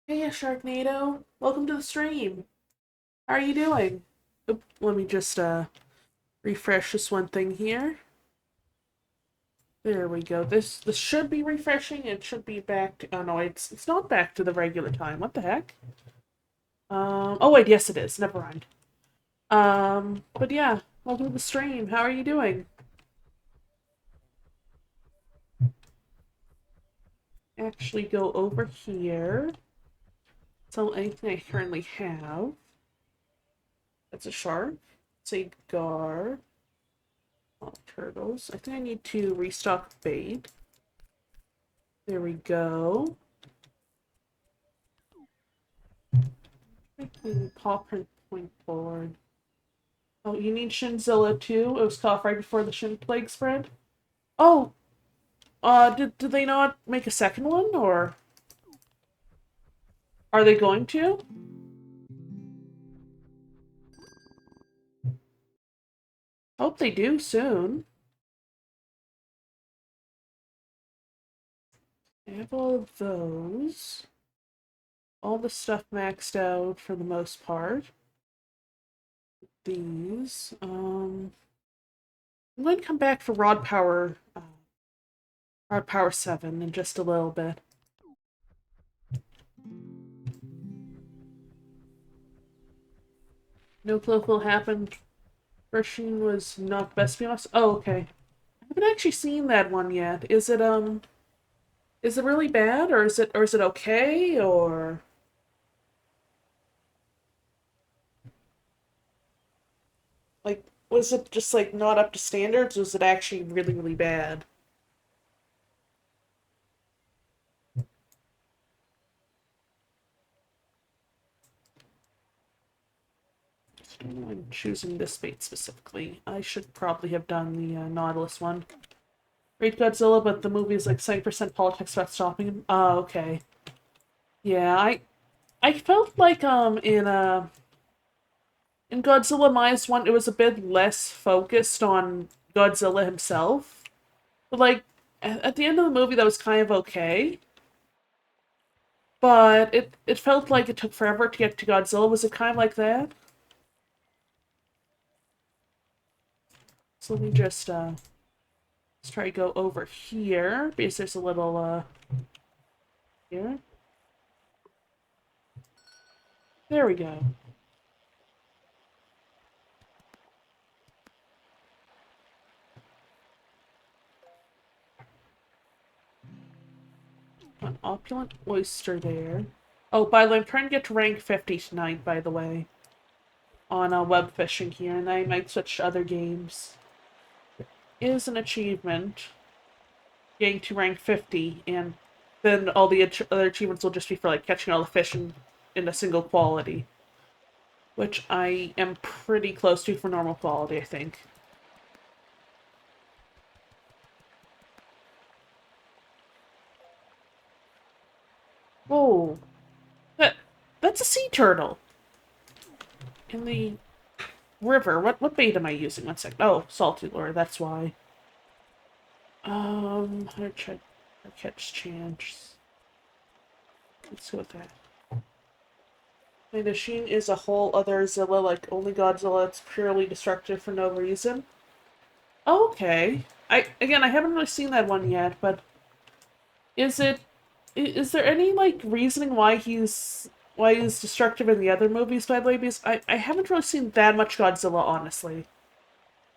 Hey, Sharknado. Welcome to the stream. How are you doing? Oop, let me just refresh this one thing here. There we go. This should be refreshing. It should be back to, oh no, it's not back to the regular time. What the heck? Oh wait, yes it is. Never mind. But yeah, welcome to the stream. How are you doing? Actually go over here. Tell anything I currently have. That's a shark. It's a gar. Oh, turtles. I think I need to restock bait. There we go. Paw print point forward. Oh, you need Shinzilla too? It was caught right before the Shin Plague spread? Oh, did they not make a second one, or are they going to? Hope they do soon. I have all of those. All the stuff maxed out for the most part. These. I'm going to come back for Rod Power 7 in just a little bit. No clue what will happen. Version was not best, to be honest. Oh, okay. I haven't actually seen that one yet. Is it really bad, or is it okay, or like was it just like not up to standards, or was it actually really, really bad? I don't know, I'm choosing this bait specifically. I should probably have done the Nautilus one. Great Godzilla, but the movie is like 70% politics about stopping him. Oh, okay. Yeah, I felt like in Godzilla minus one, it was a bit less focused on Godzilla himself. But like at the end of the movie, that was kind of okay. But it felt like it took forever to get to Godzilla. Was it kind of like that? So let me just let's try to go over here because there's a little here. There we go. An opulent oyster there. Oh, by the way, I'm trying to get to rank 50 tonight, by the way, on web fishing here, and I might switch to other games. Is an achievement getting to rank 50, and then all the other achievements will just be for like catching all the fish in a single quality, which I am pretty close to for normal quality, I think. Oh, that's a sea turtle in the river. What bait am I using? One sec. Oh, salty lure. That's why. How to catch chance. Let's go with that. My machine is a whole other Zilla, like only Godzilla. It's purely destructive for no reason. Oh, okay. I haven't really seen that one yet, but is it is there any like reasoning why he's destructive in the other movies, by the way? Because I haven't really seen that much Godzilla, honestly.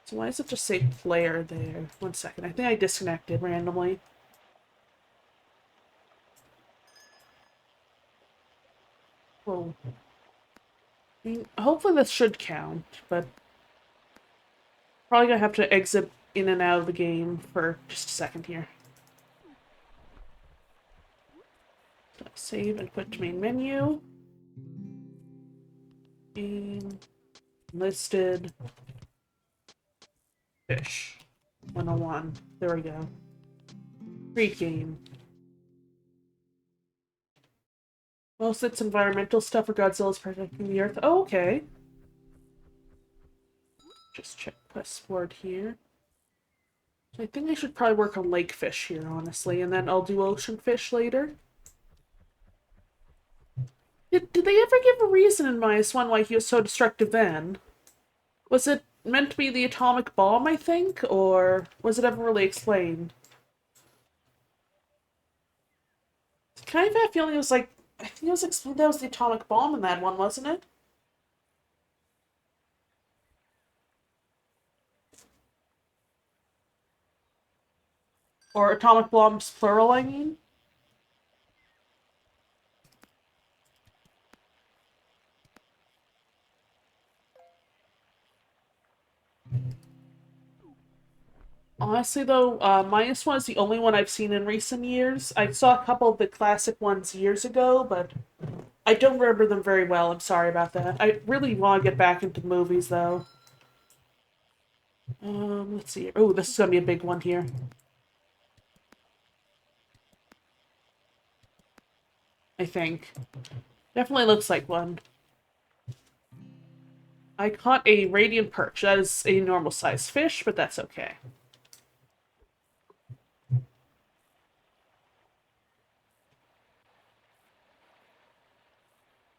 So why does it just say player there? One second. I think I disconnected randomly. Whoa. I mean, hopefully this should count, but probably gonna have to exit in and out of the game for just a second here. So save and quit to main menu. Game listed fish 101. There we go. Great game. Most of it's environmental stuff for Godzilla's protecting the Earth. Oh, okay. Just check quest board here. So I think I should probably work on lake fish here, honestly, and then I'll do ocean fish later. Did they ever give a reason in -1 why he was so destructive then? Was it meant to be the atomic bomb, I think? Or was it ever really explained? Kind of have a feeling it was like, I think it was explained that was the atomic bomb in that one, wasn't it? Or atomic bombs plural, I mean? Honestly, though, -1 is the only one I've seen in recent years. I saw a couple of the classic ones years ago, but I don't remember them very well. I'm sorry about that. I really want to get back into movies, though. Let's see. Oh, this is gonna be a big one here. I think. Definitely looks like one. I caught a radiant perch. That is a normal sized fish, but that's okay.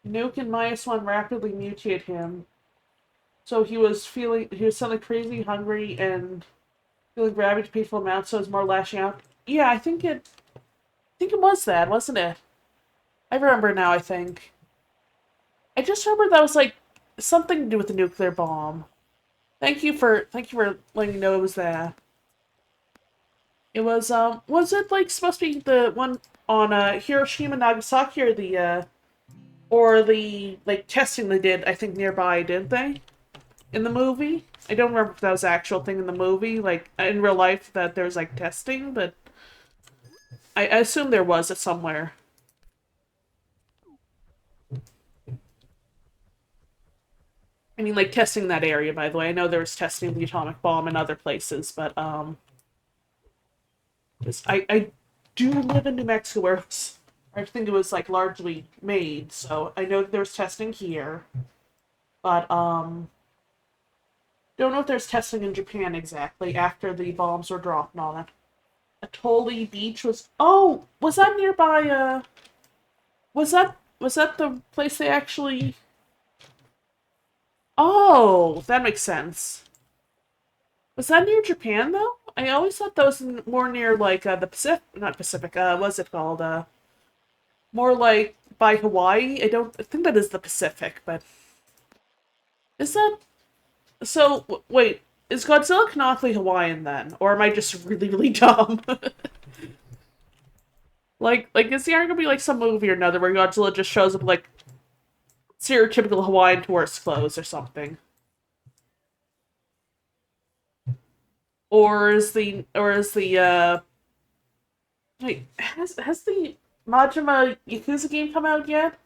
Nuke and -1 rapidly mutate him. So he was suddenly crazy hungry and feeling gravity to painful amounts, so it was more lashing out. Yeah, I think it was that, wasn't it? I remember now, I think. I just remember that was like something to do with the nuclear bomb. Thank you for letting me know it was that. It was it like supposed to be the one on Hiroshima Nagasaki or the like testing they did, I think nearby, didn't they? In the movie? I don't remember if that was the actual thing in the movie, like in real life that there was like testing, but I assume there was it somewhere. I mean, like testing that area, by the way. I know there was testing the atomic bomb in other places, but just I do live in New Mexico where I think it was like largely made, so I know that there was testing here, but don't know if there's testing in Japan exactly after the bombs were dropped and all that. Atoli Beach was was that nearby was that the place they actually Oh, that makes sense. Was that near Japan though? I always thought that was more near like the Pacific, not Pacific. What's it called? More like by Hawaii. I think that is the Pacific, but is that so? Wait, is Godzilla canonically Hawaiian then, or am I just really really dumb? Like is there gonna be like some movie or another where Godzilla just shows up like stereotypical Hawaiian tourist clothes or something? Or is the wait, has the Majima Yakuza game come out yet?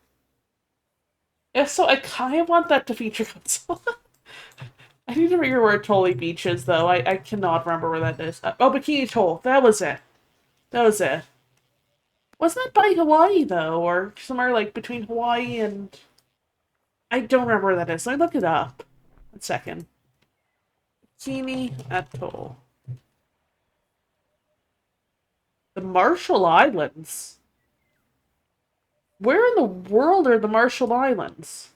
If so, I kind of want that to feature Godzilla. I need to remember where Tolly Beach is, though. I cannot remember where that is. Oh, Bikini Atoll. That was it. That was it. Wasn't that by Hawaii, though? Or somewhere, like, between Hawaii and... I don't remember where that is. Let me look it up. 1 second. Bikini Atoll. The Marshall Islands? Where in the world are the Marshall Islands?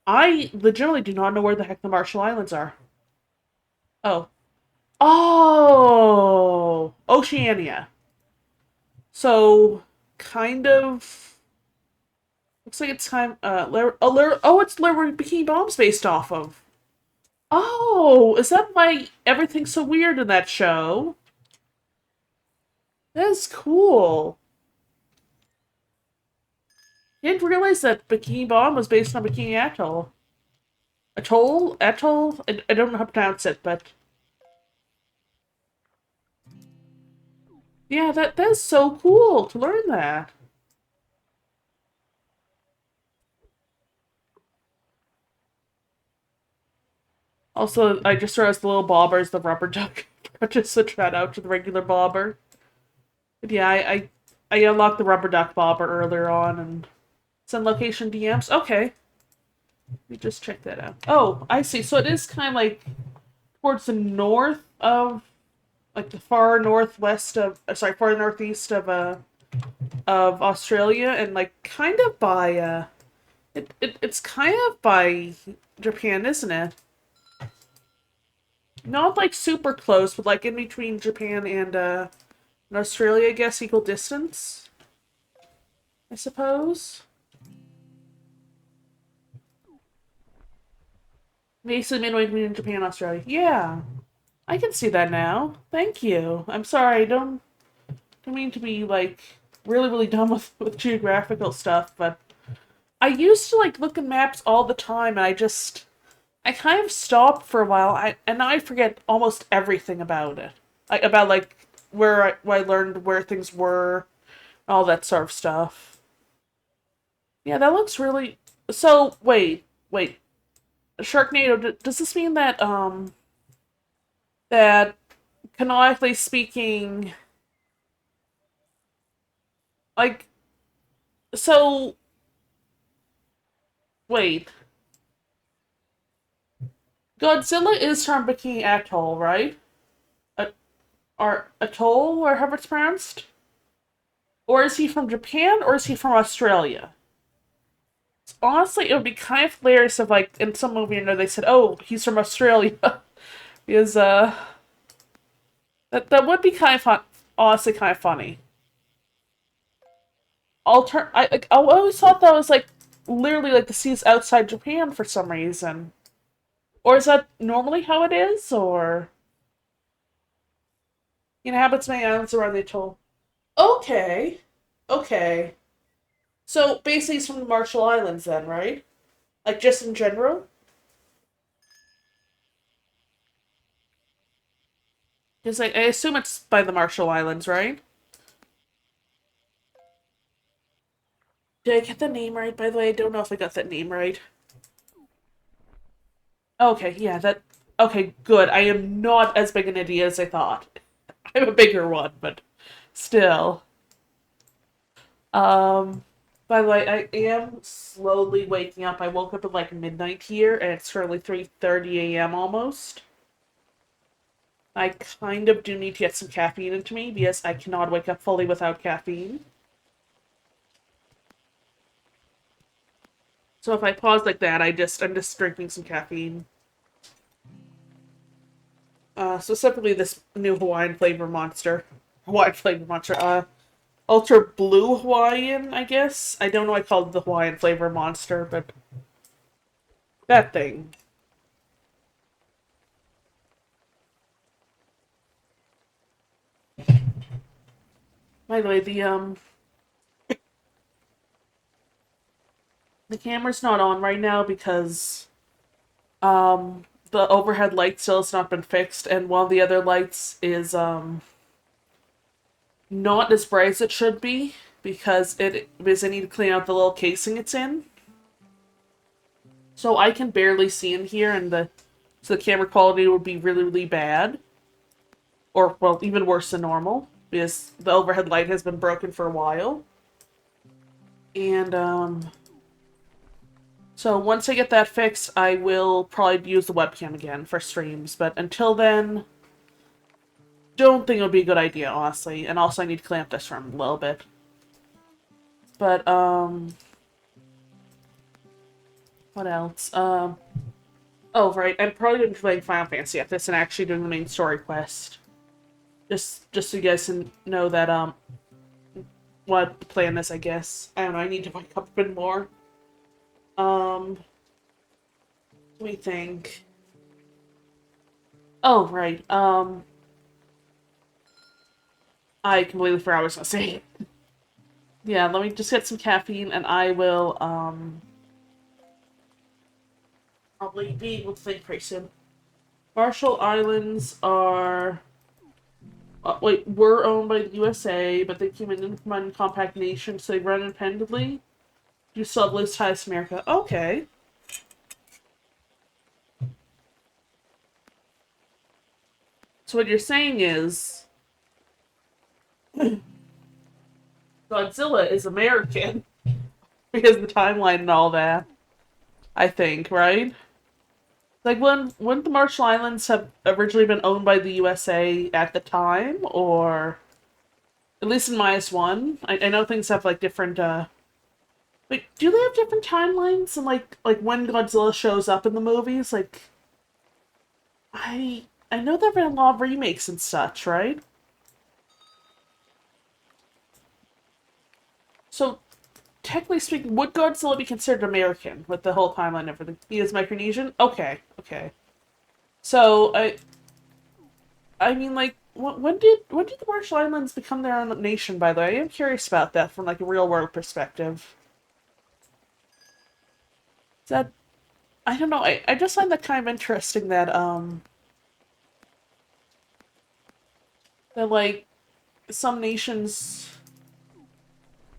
I legitimately do not know where the heck the Marshall Islands are. Oh. Oh! Oceania. So, kind of... Looks like it's time... it's where Bikini Bomb's based off of. Oh! Is that why everything's so weird in that show? That's cool. Didn't realize that Bikini Bomb was based on Bikini Atoll. Atoll? Atoll? I don't know how to pronounce it, but... Yeah, that's so cool to learn that. Also, I just realized the little bobber is the rubber duck. I just switch that out to the regular bobber. But yeah, I unlocked the rubber duck bobber earlier on and send location DMs. Okay. Let me just check that out. Oh, I see. So it is kind of like towards the north of, like the far northwest of, sorry, far northeast of of Australia and like kind of by it's kind of by Japan, isn't it? Not like super close, but like in between Japan and Australia, I guess, equal distance, I suppose. Basically midway between Japan and Australia. Yeah. I can see that now. Thank you. I'm sorry, don't mean to be like really dumb with geographical stuff, but I used to like look at maps all the time and I kind of stopped for a while. And now I forget almost everything about it. Like about like where I learned where things were, all that sort of stuff. Yeah, that looks really. So wait. Sharknado. Does this mean that that canonically speaking, like so? Wait, Godzilla is from Bikini Atoll, right? A, or Atoll, or however it's pronounced. Or is he from Japan, or is he from Australia? Honestly, it would be kind of hilarious if, like, in some movie, they said, "Oh, he's from Australia," because that would be kind of fun. Honestly, kind of funny. I always thought that was like literally like the seas outside Japan for some reason. Or is that normally how it is? Or inhabits many islands around the atoll. Okay, okay. So basically, he's from the Marshall Islands, then, right? Like just in general. Because I assume it's by the Marshall Islands, right? Did I get the name right? By the way, I don't know if I got that name right. Okay, yeah, that. Okay, good. I am not as big an idiot as I thought. I'm a bigger one, but still. Um, by the way, I am slowly waking up. I woke up at like midnight here, and it's currently 3:30 a.m. almost. I kind of do need to get some caffeine into me because I cannot wake up fully without caffeine. So if I pause like that, I'm just drinking some caffeine. Specifically this new Hawaiian flavor monster. Hawaiian flavor monster. Ultra blue Hawaiian, I guess. I don't know. I called it the Hawaiian flavor monster, but that thing. By the way, the camera's not on right now because the overhead light still has not been fixed, and one of the other lights is not as bright as it should be because I need to clean out the little casing it's in. So I can barely see in here, and the camera quality would be really bad, or well, even worse than normal because the overhead light has been broken for a while. And so once I get that fixed, I will probably use the webcam again for streams. But until then, don't think it would be a good idea, honestly. And also, I need to clean up this room a little bit. But what else? Oh right, I'm probably gonna be playing Final Fantasy after this and actually doing the main story quest. Just so you guys can know that what the plan is, I guess. I don't know. I need to wake up a bit more. Um, let me think. Oh right. I completely forgot what I was gonna say. Yeah, let me just get some caffeine and I will probably be able to think pretty soon. Marshall Islands are wait, were owned by the USA, but they became an independent compact nation, so they run independently. You still have loose ties to America. Okay. So what you're saying is Godzilla is American because of the timeline and all that. I think, right? Like, wouldn't the Marshall Islands have originally been owned by the USA at the time, or At least in -1. I know things have like different wait, do they have different timelines and like when Godzilla shows up in the movies? Like I know there've been a lot of remakes and such, right? So technically speaking, would Godzilla be considered American with the whole timeline and everything? He is Micronesian? Okay, okay. So I mean like when did the Marshall Islands become their own nation, by the way? I am curious about that from like a real world perspective. Is that I don't know, I just find that kind of interesting that like some nations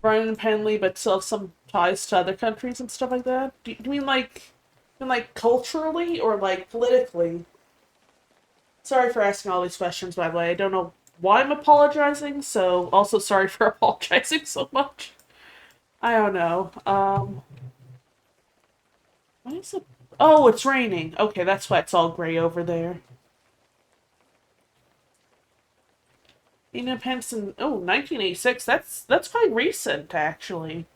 run independently but still have some ties to other countries and stuff like that. Do you mean like culturally or like politically? Sorry for asking all these questions, by the way. I don't know why I'm apologizing, so also sorry for apologizing so much. I don't know. What is it? Oh, it's raining. Okay, that's why it's all gray over there. Independence in 1986. That's quite recent, actually.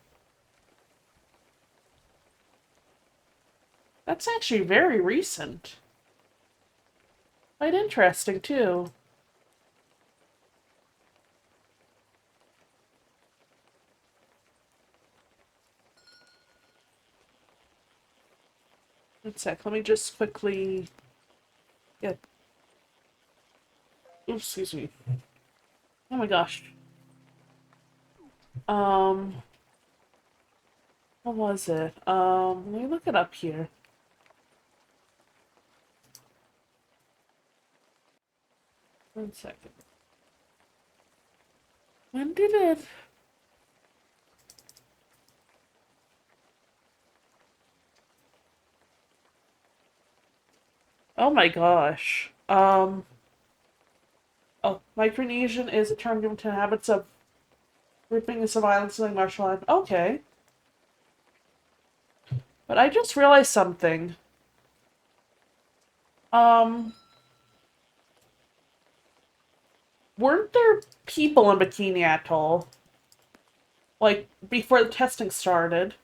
That's actually very recent. Quite interesting too. One sec. Let me just quickly get. Oops, excuse me. Oh my gosh. Um, what was it? Let me look it up here. One second. When did it? Oh my gosh. Oh, Micronesian is a term given to habits of groupings of islands like Marshall Islands. Okay. But I just realized something. Um, weren't there people in Bikini Atoll? Like, before the testing started?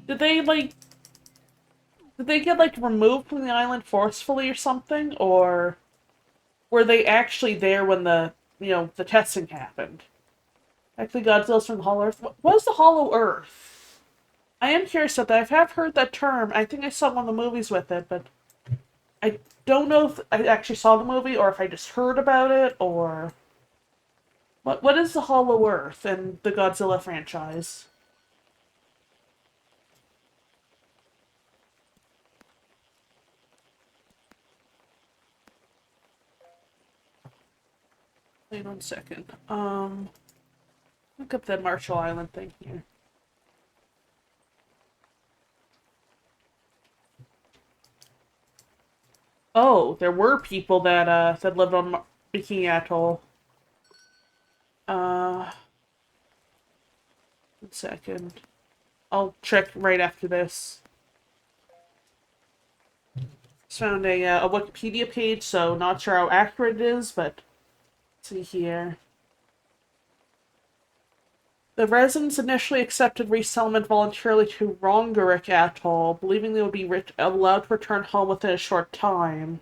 Did they, like, did they get, like, removed from the island forcefully or something? Or were they actually there when the testing happened? Actually, Godzilla's from the Hollow Earth. What is the Hollow Earth? I am curious about that. I have heard that term. I think I saw one of the movies with it, but I don't know if I actually saw the movie or if I just heard about it or what is the Hollow Earth in the Godzilla franchise? Wait 1 second. Look up the Marshall Island thing here. Oh, there were people that lived on Bikini Atoll. 1 second. I'll check right after this. Just found a Wikipedia page, so not sure how accurate it is, but let's see here. The residents initially accepted resettlement voluntarily to Rongerik Atoll, believing they would be allowed to return home within a short time.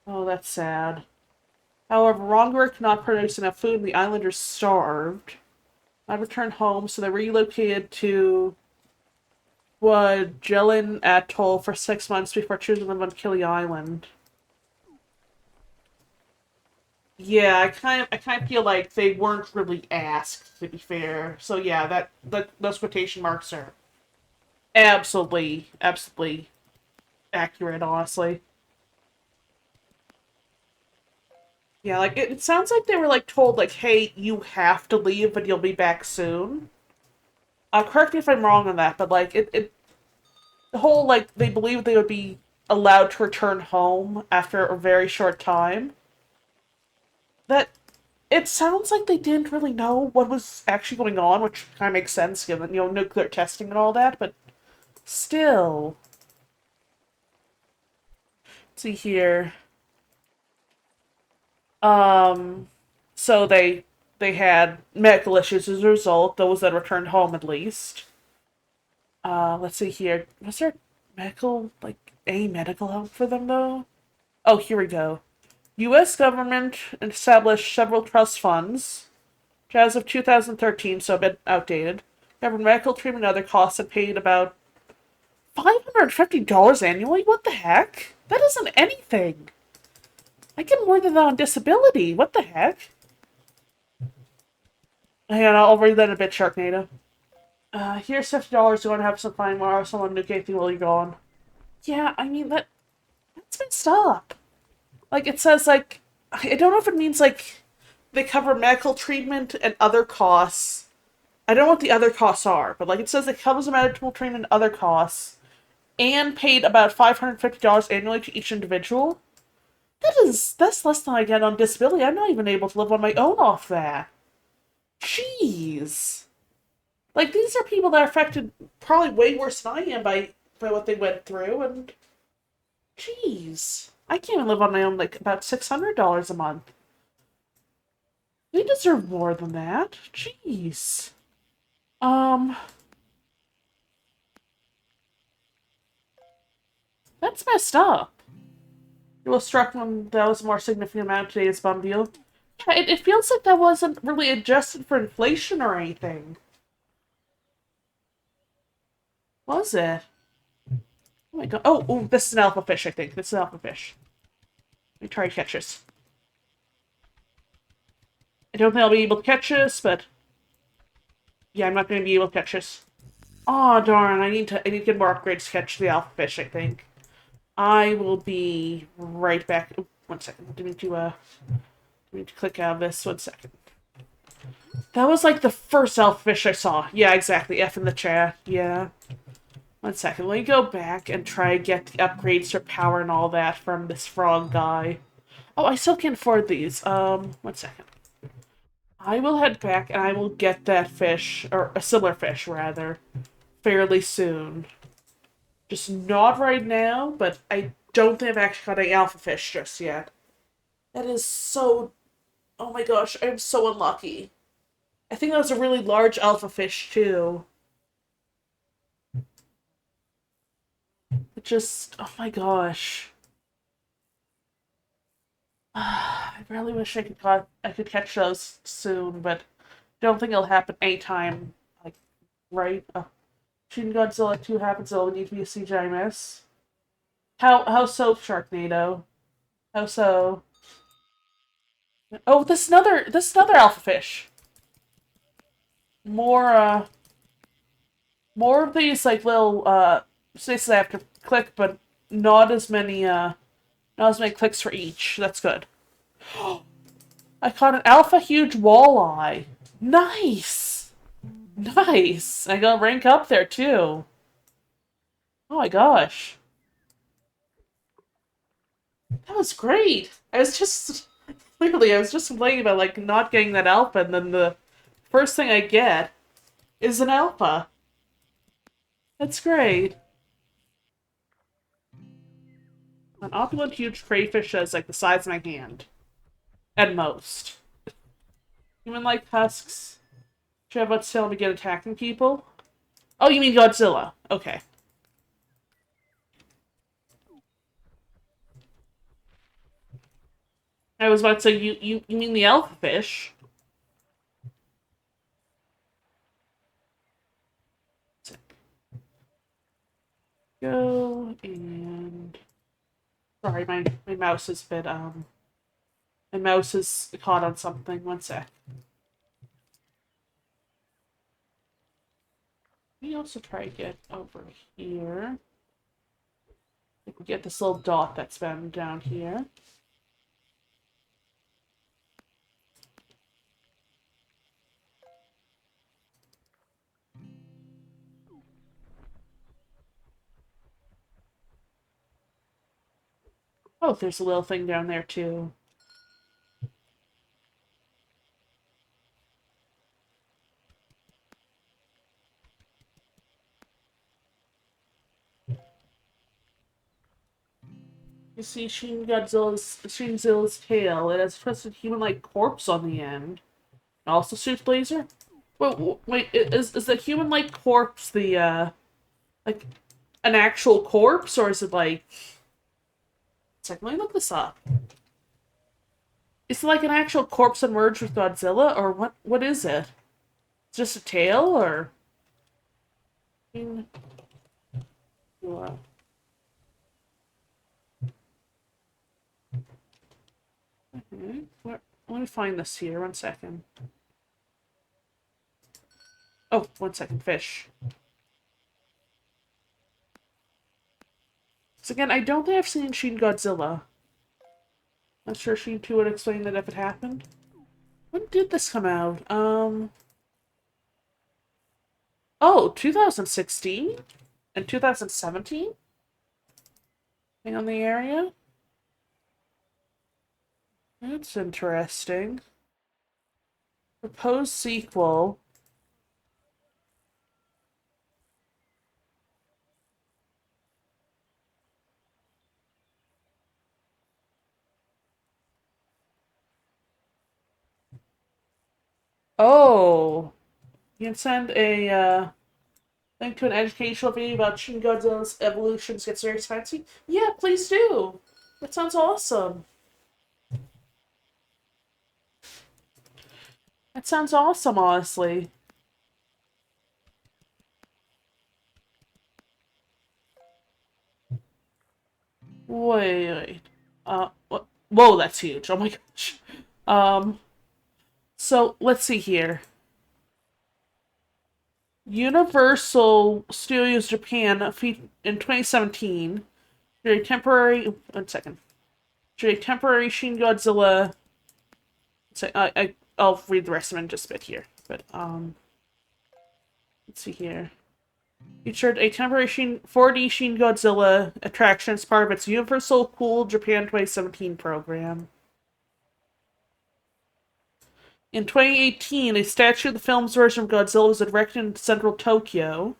Oh, that's sad. However, Rongerik could not produce enough food and the islanders starved. I returned home, so they relocated to Kwajalein Atoll for 6 months before choosing to live on Kili Island. Yeah, I kind of feel like they weren't really asked, to be fair. So yeah, those quotation marks are absolutely accurate, honestly. Yeah, like it sounds like they were like told like, "Hey, you have to leave, but you'll be back soon." Correct me if I'm wrong on that, but like it the whole like they believed they would be allowed to return home after a very short time. That it sounds like they didn't really know what was actually going on, which kind of makes sense given nuclear testing and all that. But still, let's see here. Um, So they had medical issues as a result, those that returned home at least. Let's see here. Was there medical, like, any medical help for them, though? Oh, here we go. U.S. government established several trust funds, which as of 2013, so a bit outdated, covered medical treatment and other costs and paid about $550 annually? What the heck? That isn't anything. I get more than that on disability. What the heck? Hang on, I'll read that in a bit, Sharknado. Here's $50. You want to have some fun tomorrow? Someone nuke anything while you're gone. Yeah, I mean, that's messed up. Like, it says, like, I don't know if it means, like, they cover medical treatment and other costs. I don't know what the other costs are, but, like, it says it covers the medical treatment and other costs and paid about $550 annually to each individual. That's less than I get on disability. I'm not even able to live on my own off that. Jeez. Like, these are people that are affected probably way worse than I am by what they went through, and jeez. I can't even live on my own, like, about $600 a month. They deserve more than that. Jeez. Um, that's messed up. It was struck when that was a more significant amount of today's bum deal. Yeah, it feels like that wasn't really adjusted for inflation or anything. Was it? Oh my god. Oh, this is an alpha fish, I think. This is an alpha fish. Let me try to catch this. I don't think I'll be able to catch this, but yeah, I'm not going to be able to catch this. Oh darn! I need to get more upgrades to catch the alpha fish. I think I will be right back. Oh, 1 second. I need to click out of this. 1 second. That was like the first alpha fish I saw. Yeah, exactly. F in the chat. Yeah. 1 second. Let me go back and try to get the upgrades for power and all that from this frog guy. Oh, I still can't afford these. 1 second. I will head back and I will get that fish, or a similar fish, rather, fairly soon. Just not right now, but I don't think I've actually got an alpha fish just yet. That is so... Oh my gosh, I'm so unlucky. I think that was a really large alpha fish, too. It just... Oh my gosh. I really wish I could catch those soon, but don't think it'll happen anytime, like, right? Shin Godzilla 2 happens, it'll need to be a CGI miss. How so, Sharknado? How so? Oh, this is another alpha fish. More more of these like little spaces I have to click, but not as many not as many clicks for each. That's good. I caught an alpha huge walleye. Nice! Nice! I got rank up there too. Oh my gosh. That was great. I was just clearly I was just complaining about like not getting that alpha, and then the first thing I get is an alpha. That's great. An opulent huge crayfish that is like the size of my hand. At most. Human-like husks. Should have Godzilla begin attacking people? Oh, you mean Godzilla. Okay. I was about to say, you mean the alpha fish. Go, and... Sorry, my mouse is a bit, my mouse is caught on something. 1 sec. Let me also try to get over here. We can get this little dot that's been down here. Oh, there's a little thing down there too. You see Shin Godzilla's tail. It has a twisted human-like corpse on the end. It also shoots laser. Wait, is the human-like corpse the like an actual corpse, or is it like? It's like, let me look this up. Is it like an actual corpse that merged with Godzilla, or what? What is it? It's just a tail, or? Wow. Okay. Let me find this here. 1 second. Oh, 1 second. Fish. So again, I don't think I've seen Shin Godzilla. Not sure Shin 2 would explain that if it happened. When did this come out? Oh, 2016? And 2017? Thing on the area? That's interesting. Proposed sequel. Oh! You can send a, link to an educational video about Shin Godzilla's evolution gets very fancy. Yeah, please do! That sounds awesome. That sounds awesome, honestly. Wait. What? Whoa, that's huge. Oh my gosh. Um, so let's see here. Universal Studios Japan in 2017 did a temporary. 1 second. Did a temporary Shin Godzilla. So I'll read the rest of it in just a bit here. But let's see here. Featured a temporary 4D Shin Godzilla attraction as part of its Universal Cool Japan 2017 program. In 2018, a statue of the film's version of Godzilla was erected in central Tokyo.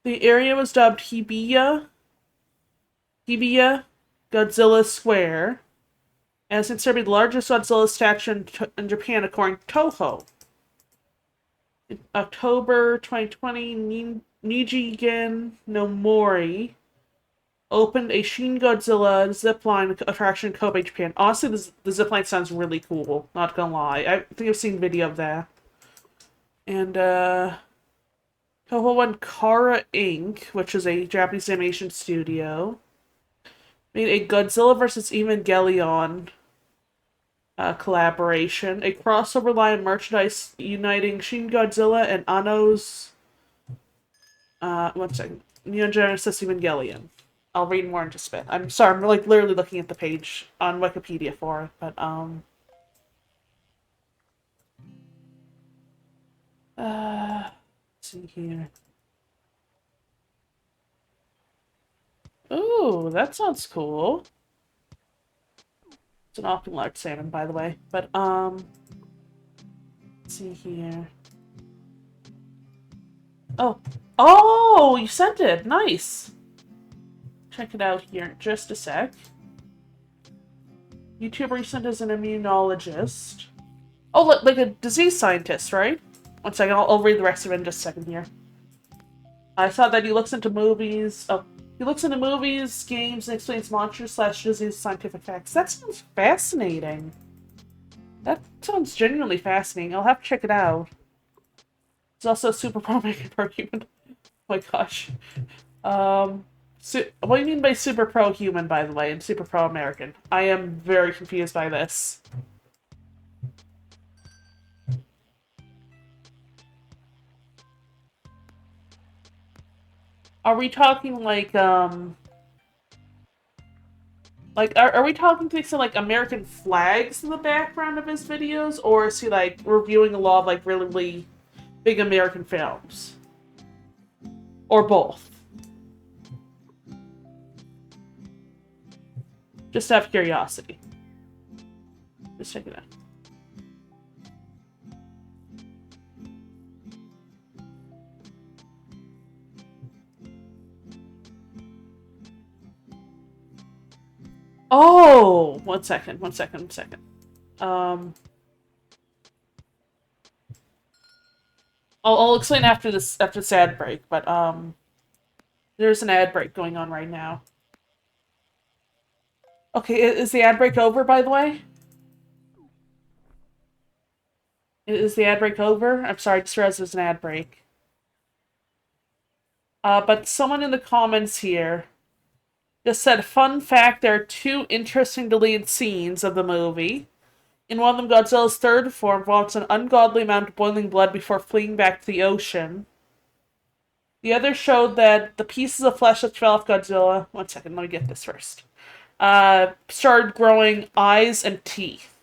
The area was dubbed Hibiya Godzilla Square, and is considered the largest Godzilla statue in Japan according to Toho. In October 2020, Nijigen no Mori opened a Shin Godzilla zipline attraction in Kobe, Japan. Honestly, the zipline sounds really cool, not gonna lie. I think I've seen video of that. And, Toho won Kara Inc., which is a Japanese animation studio, made a Godzilla vs. Evangelion collaboration, a crossover line of merchandise uniting Shin Godzilla and Anno's 1 second. Neon Genesis Evangelion. I'll read more in just a bit. I'm sorry, I'm like literally looking at the page on Wikipedia for it, but let's see here. Ooh, that sounds cool. It's an optimal art salmon, by the way. But let's see here. Oh. Oh, you sent it. Nice. Check it out here in just a sec. YouTuber you sent as an immunologist. Oh, like a disease scientist, right? 1 second, I'll read the rest of it in just a second here. I saw that he looks into movies. Oh, he looks into movies, games, and explains monsters/disease scientific facts. That sounds fascinating. That sounds genuinely fascinating. I'll have to check it out. He's also a super pro American pro human. Oh my gosh. What do you mean by super pro human, by the way, and super pro American? I am very confused by this. Are we talking like are we talking to some like American flags in the background of his videos, or is he like reviewing a lot of like really big American films? Or both? Just out of curiosity. Just check it out. Oh! One second, one second, one second. Um... I'll explain after this ad break, but, there's an ad break going on right now. Okay, is the ad break over, by the way? Is the ad break over? I'm sorry, I just realized there's an ad break. But someone in the comments here just said, fun fact, there are two interesting deleted scenes of the movie. In one of them, Godzilla's third form vaults an ungodly amount of boiling blood before fleeing back to the ocean. The other showed that the pieces of flesh that fell off Godzilla... One second, let me get this first. Started growing eyes and teeth.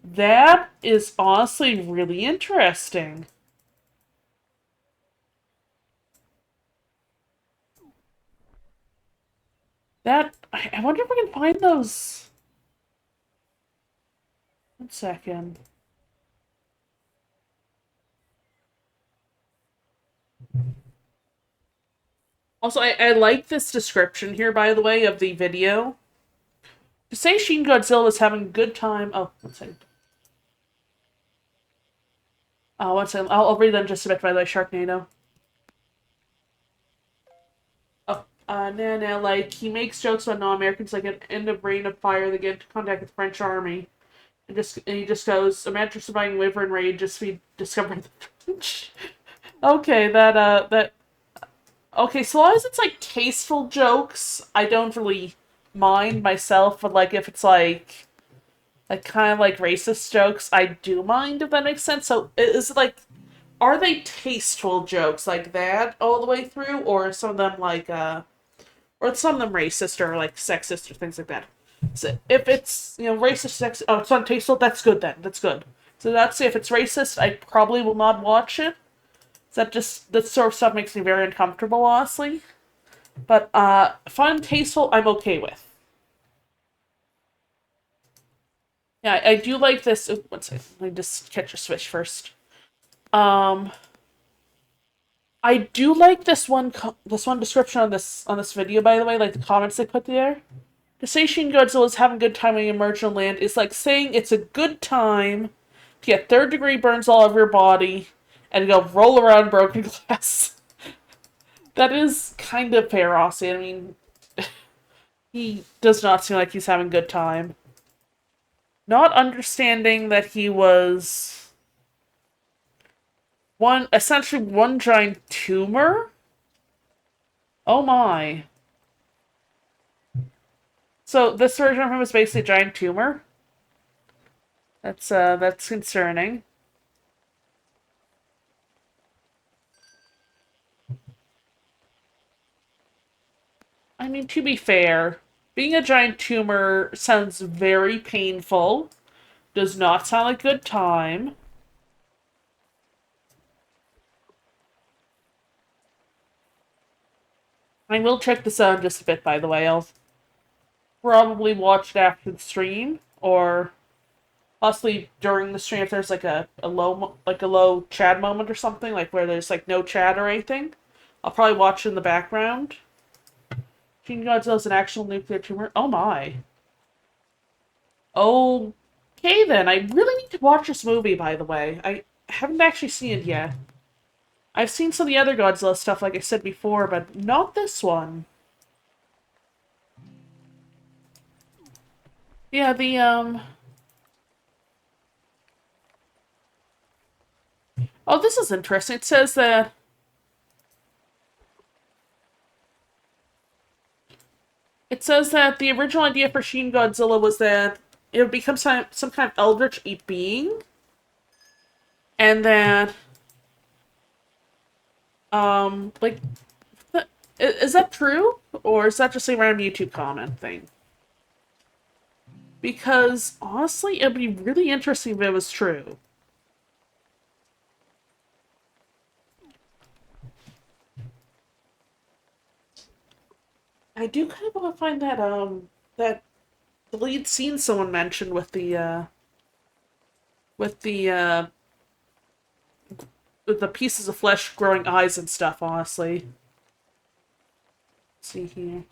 That is honestly really interesting. I wonder if we can find those. One second. Also, I like this description here, by the way, of the video. To say Shin Godzilla was having a good time... Oh, one second. One second. I'll read them just a bit, by the way, Sharknado. Oh, Nana, like, he makes jokes about non-Americans, like, an end of Rain of Fire, they get into contact with the French army. And he just goes, imagine surviving liver and rage just be discovering the French. Okay, that... Okay, so long as it's, like, tasteful jokes, I don't really mind myself, but, like, if it's, like kind of, like, racist jokes, I do mind, if that makes sense. So, is it, like, are they tasteful jokes like that all the way through, or some of them, like, or some of them racist or, like, sexist or things like that? So, if it's, racist, sexist, oh, it's not tasteful, that's good then, that's good. So that's, if it's racist, I probably will not watch it. That sort of stuff makes me very uncomfortable, honestly. But, fun, tasteful, I'm okay with. Yeah, I do like this. Oh, one second. Let me just catch a switch first. I do like this one description on this video, by the way, like the comments they put there. To say Shin Godzilla is having a good time when you emerge on land is like saying it's a good time to get third-degree burns all over your body and go roll around broken glass. That is kind of fair, Aussie. I mean, he does not seem like he's having a good time. Not understanding that he was essentially one giant tumor? Oh my. So this version of him is basically a giant tumor? That's concerning. I mean, to be fair, being a giant tumor sounds very painful. Does not sound like a good time. I will check this out in just a bit, by the way. I'll probably watch it after the stream, or possibly during the stream if there's like a low chat moment or something, like where there's like no chat or anything. I'll probably watch it in the background. Shin Godzilla's an actual nuclear tumor. Oh my. Okay then, I really need to watch this movie, by the way. I haven't actually seen it yet. I've seen some of the other Godzilla stuff, like I said before, but not this one. Yeah, Oh, this is interesting. It says that... It says that the original idea for Shin Godzilla was that it would become some kind of eldritch being, and that, like, is that true? Or is that just a random YouTube comment thing? Because, honestly, it would be really interesting if it was true. I do kind of want to find that the lead scene someone mentioned with the pieces of flesh growing eyes and stuff, honestly. Let's see here.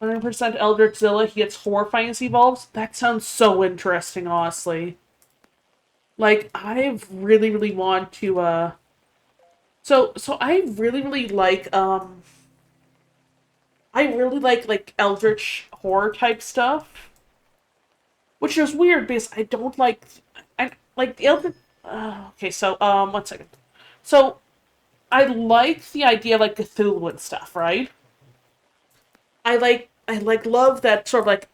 100% Eldritch Zilla, he gets horrifying as he evolves. That sounds so interesting, honestly. Like, I really, really want to, So I really, really like Eldritch horror type stuff. Which is weird, because I don't like... I like, the Eldritch... okay, so, one second. So, I like the idea of, like, Cthulhu and stuff, right? Love that sort of, like,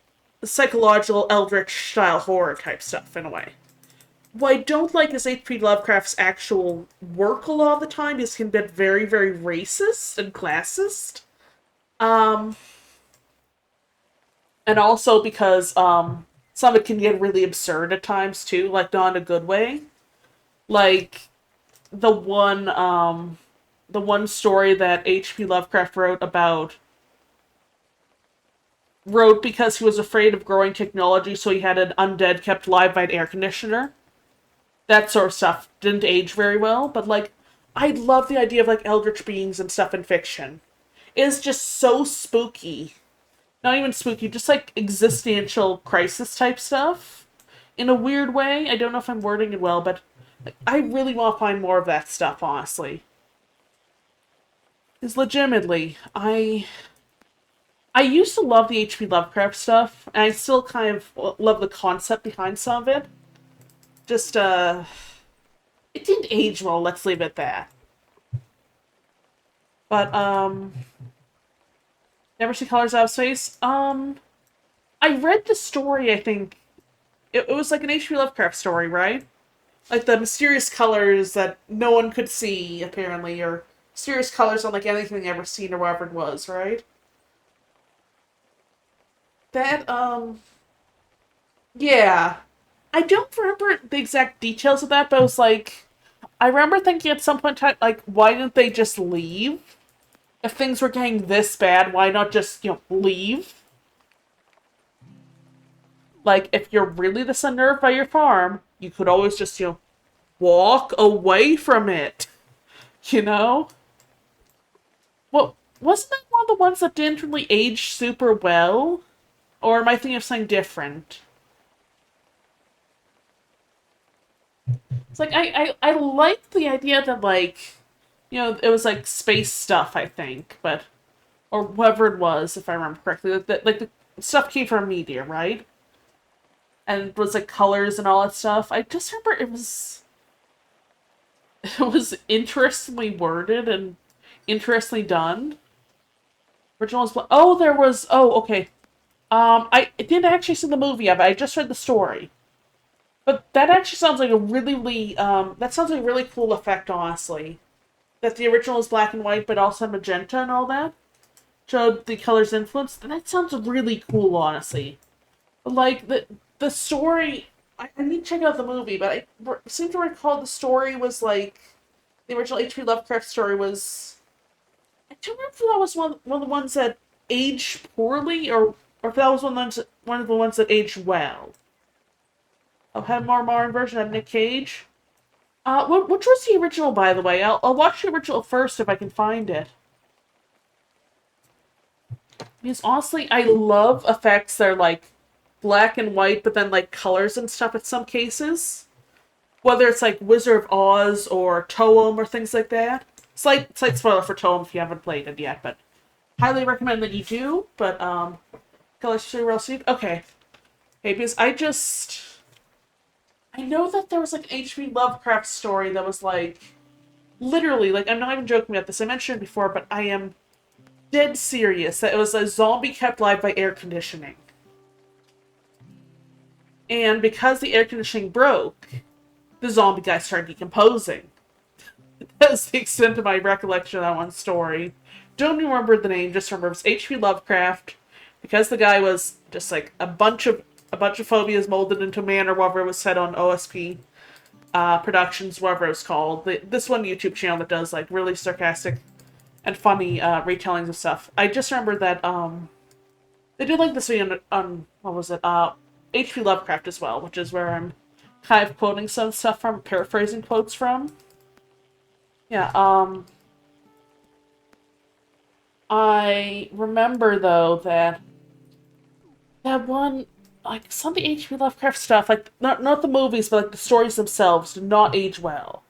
psychological Eldritch style horror type stuff in a way. What I don't like is H.P. Lovecraft's actual work a lot of the time. Is can get very, very racist and classist. Um, and also because some of it can get really absurd at times too, like not in a good way. Like the one the one story that H.P. Lovecraft wrote because he was afraid of growing technology, so he had an undead kept alive by an air conditioner. That sort of stuff didn't age very well, but like I love the idea of like eldritch beings and stuff in fiction. It's just so spooky. Not even spooky, just like existential crisis type stuff. In a weird way. I don't know if I'm wording it well, but like, I really want to find more of that stuff, honestly. Because legitimately, I used to love the H.P. Lovecraft stuff, and I still kind of love the concept behind some of it. Just, it didn't age well, let's leave it at that. But, Never See Colors Out of Space? I read the story, I think. It was like an H.P. Lovecraft story, right? Like the mysterious colors that no one could see, apparently, or mysterious colors unlike anything ever seen or whatever it was, right? That, yeah. I don't remember the exact details of that, but it was like, I remember thinking at some point in time, like, why didn't they just leave? If things were getting this bad, why not just, leave? Like, if you're really this unnerved by your farm, you could always just, walk away from it. You know? Well, wasn't that one of the ones that didn't really age super well? Or am I thinking of something different? It's like, I like the idea that, like, it was like space stuff, I think, but, or whatever it was, if I remember correctly. Like the stuff came from a meteor, right? And it was like colors and all that stuff. I just remember it was interestingly worded and interestingly done. Original was, oh, there was, oh, okay. I didn't actually see the movie of it, I just read the story. But that actually sounds like a really, really, that sounds like a really cool effect, honestly. That the original is black and white, but also magenta and all that. Showed the color's influence. That sounds really cool, honestly. Like, the story, I need to check out the movie, but I seem to recall the story was like, the original H.P. Lovecraft story was, I don't remember if that was one of the ones that aged poorly, or if that was one of the ones that aged well. I'll have more modern version of Nick Cage. Which was the original, by the way? I'll watch the original first if I can find it. Because honestly, I love effects that are like black and white, but then like colors and stuff in some cases. Whether it's like Wizard of Oz or Toem or things like that. Slight spoiler for Toem if you haven't played it yet, but highly recommend that you do. But colors super well suited. Okay, because I know that there was like an H.P. Lovecraft story that was like literally, like, I'm not even joking about this. I mentioned it before, but I am dead serious that it was a zombie kept alive by air conditioning. And because the air conditioning broke, the zombie guy started decomposing. That's the extent of my recollection of that one story. Don't even remember the name, just remember it was H.P. Lovecraft. Because the guy was just like a bunch of phobias molded into man, or whatever it was said on OSP Productions, whatever it was called. This one YouTube channel that does like really sarcastic and funny retellings of stuff. I just remember that they did like this video on what was it? H.P. Lovecraft as well, which is where I'm kind of quoting some stuff from, paraphrasing quotes from. Yeah, I remember though that that one, like some of the H.P. Lovecraft stuff, like not the movies, but like the stories themselves, did not age well.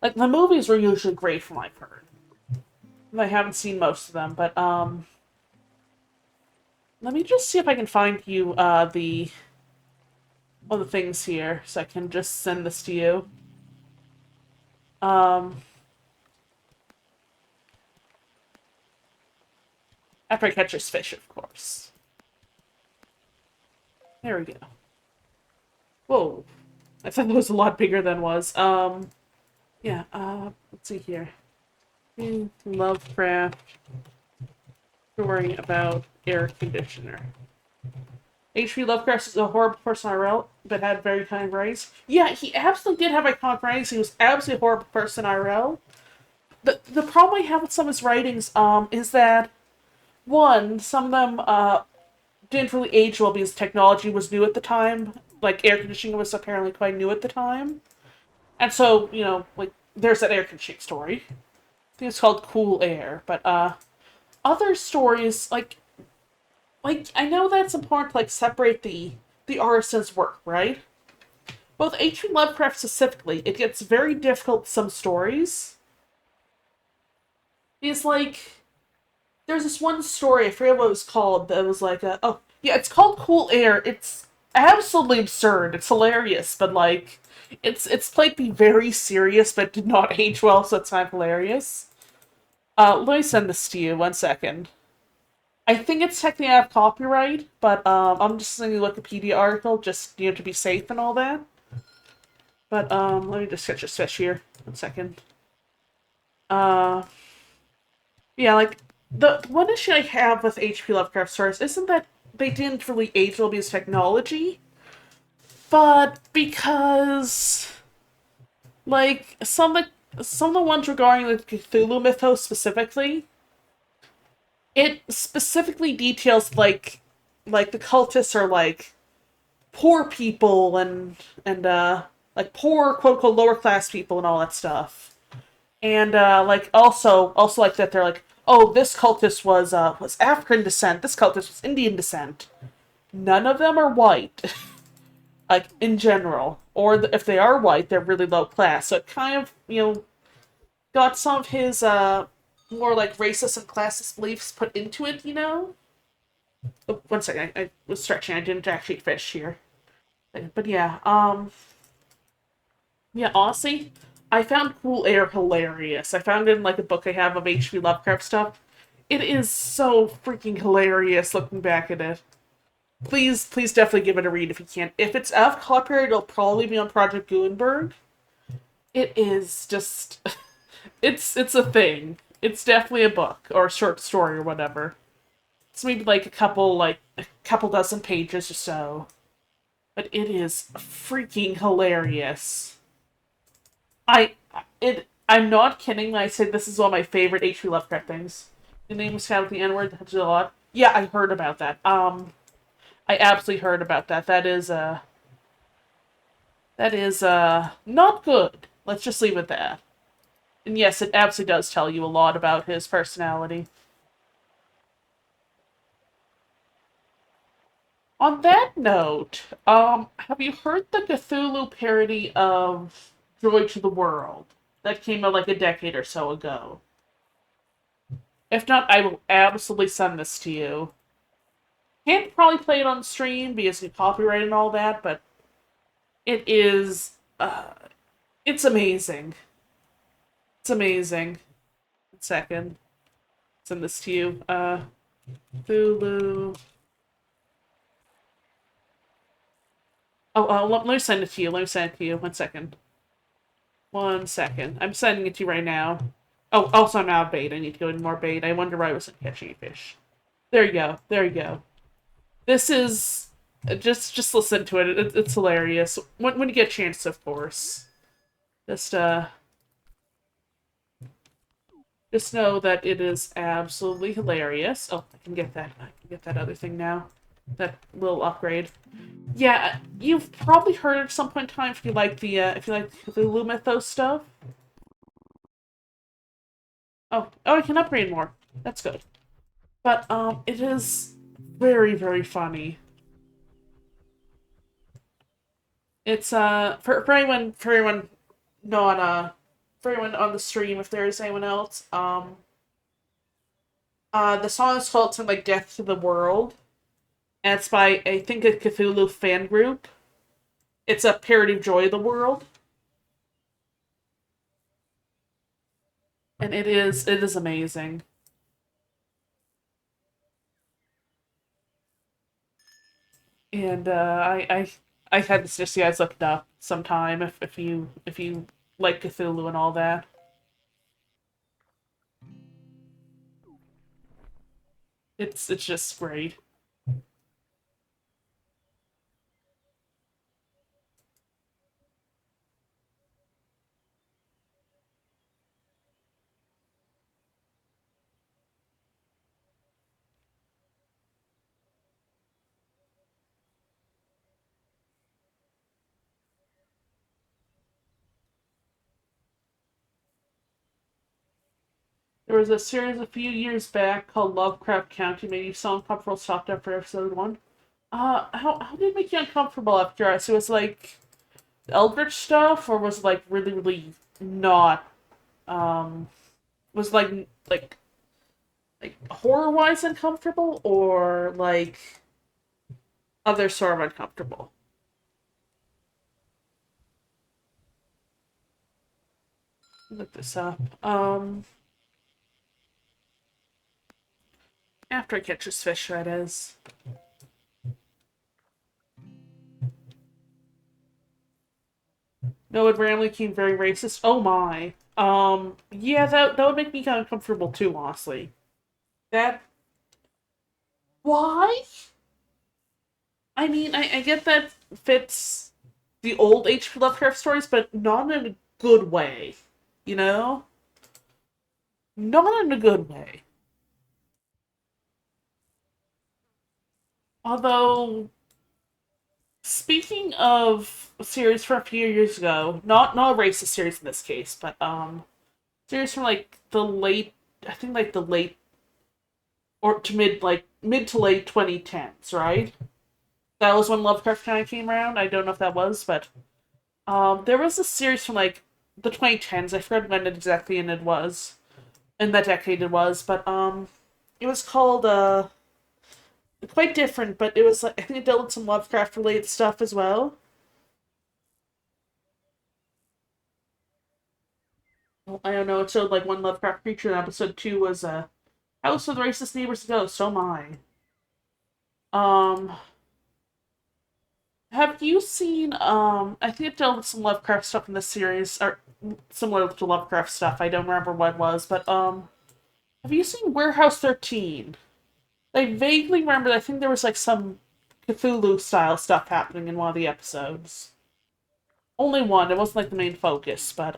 Like the movies were usually great from what I've heard. And I haven't seen most of them, but let me just see if I can find you the all the things here, so I can just send this to you. Um, after I catch this fish, of course. There we go. Whoa, I thought that was a lot bigger than it was. Yeah. Let's see here. Lovecraft story about air conditioner. H.P. Lovecraft is a horrible person IRL, but had very kind writings. Yeah, he absolutely did have iconic writings. He was absolutely a horrible person IRL. The problem I have with some of his writings is that one, some of them didn't really age well because technology was new at the time. Like air conditioning was apparently quite new at the time, and so like there's that air conditioning story. I think it's called Cool Air, but other stories like I know that's important to like separate the artist's work, right? Both H.P. Lovecraft specifically, it gets very difficult with some stories. It's like there's this one story, I forget what it was called, that was like oh yeah, it's called Cool Air. It's absolutely absurd. It's hilarious, but like it's played to be very serious, but did not age well, so it's not hilarious. Let me send this to you. One second. I think it's technically out of copyright, but I'm just sending a Wikipedia article just to be safe and all that. But let me just catch a fish here. One second. Uh, yeah, like the one issue I have with H.P. Lovecraft stories isn't that they didn't really age well because of technology, but because like some of the ones regarding the Cthulhu mythos specifically, it specifically details like the cultists are like poor people and like poor quote unquote lower class people and all that stuff. And like also like that they're like, oh, this cultist was African descent, this cultist was Indian descent. None of them are white, like in general, or if they are white, they're really low class. So it kind of got some of his more like racist and classist beliefs put into it. Oh, one second, I was stretching. I didn't actually fish here, but yeah, yeah. Honestly, I found Cool Air hilarious. I found it in like a book I have of H.P. Lovecraft stuff. It is so freaking hilarious looking back at it. Please definitely give it a read if you can. If it's out of copyright, it'll probably be on Project Gutenberg. It is just, it's a thing. It's definitely a book or a short story or whatever. It's maybe like a couple dozen pages or so, but it is freaking hilarious. I'm not kidding when I say this is one of my favorite H.P. Lovecraft things. The name was found with the N-word. That's a lot. Yeah, I heard about that. I absolutely heard about that. That is not good. Let's just leave it there. And yes, it absolutely does tell you a lot about his personality. On that note, have you heard the Cthulhu parody of Joy to the World that came out like a decade or so ago? If not, I will absolutely send this to you. Can't probably play it on stream because of copyright and all that, but it is, it's amazing. It's amazing. 1 second. Send this to you. Cthulhu. Oh, let me send it to you. Let me send it to you. 1 second. 1 second. I'm sending it to you right now. Oh, also I'm out of bait. I need to go in more bait. I wonder why I wasn't catching a fish. There you go. There you go. This is just listen to it. It's hilarious. When you get a chance, of course. Just just know that it is absolutely hilarious. Oh, I can get that. I can get that other thing now. That little upgrade. Yeah, you've probably heard at some point in time if you like the Cthulhu Mythos stuff. Oh, I can upgrade more. That's good. But it is very, very funny. It's for anyone not for anyone on the stream, if there is anyone else, the song is called something like "Death to the World," and it's by, I think, a Cthulhu fan group. It's a parody of "Joy of the World," and it is amazing. And I had to suggest you guys look it up sometime if you like Cthulhu and all that. It's just great. There was a series a few years back called Lovecraft County, made you so uncomfortable stopped after episode one. How did it make you uncomfortable after us? It was like Eldritch stuff, or was it like really, really not? Um, was it like horror wise uncomfortable, or like other sort of uncomfortable? Look this up. After I catch this fish, that is. No, it randomly became very racist. Oh my. Yeah, that would make me kind of uncomfortable too, honestly. That why? I mean, I get that fits the old H.P. Lovecraft stories, but not in a good way. You know? Not in a good way. Although, speaking of a series from a few years ago, not a racist series in this case, but series from like the late, I think like the late or to mid to late 2010s, right? That was when Lovecraft kind of came around. I don't know if that was, but there was a series from like the 2010s. I forgot when it exactly and it was in that decade it was, but it was called quite different, but it was like I think it dealt with some Lovecraft related stuff as well. I don't know. It showed like one Lovecraft creature, and episode two was House of the Racist Neighbors Ghost. Oh my. Um, have you seen I think it dealt with some Lovecraft stuff in this series, or similar to Lovecraft stuff. I don't remember what it was, but have you seen Warehouse 13? I vaguely remember, I think there was like some Cthulhu style stuff happening in one of the episodes. Only one, it wasn't like the main focus, but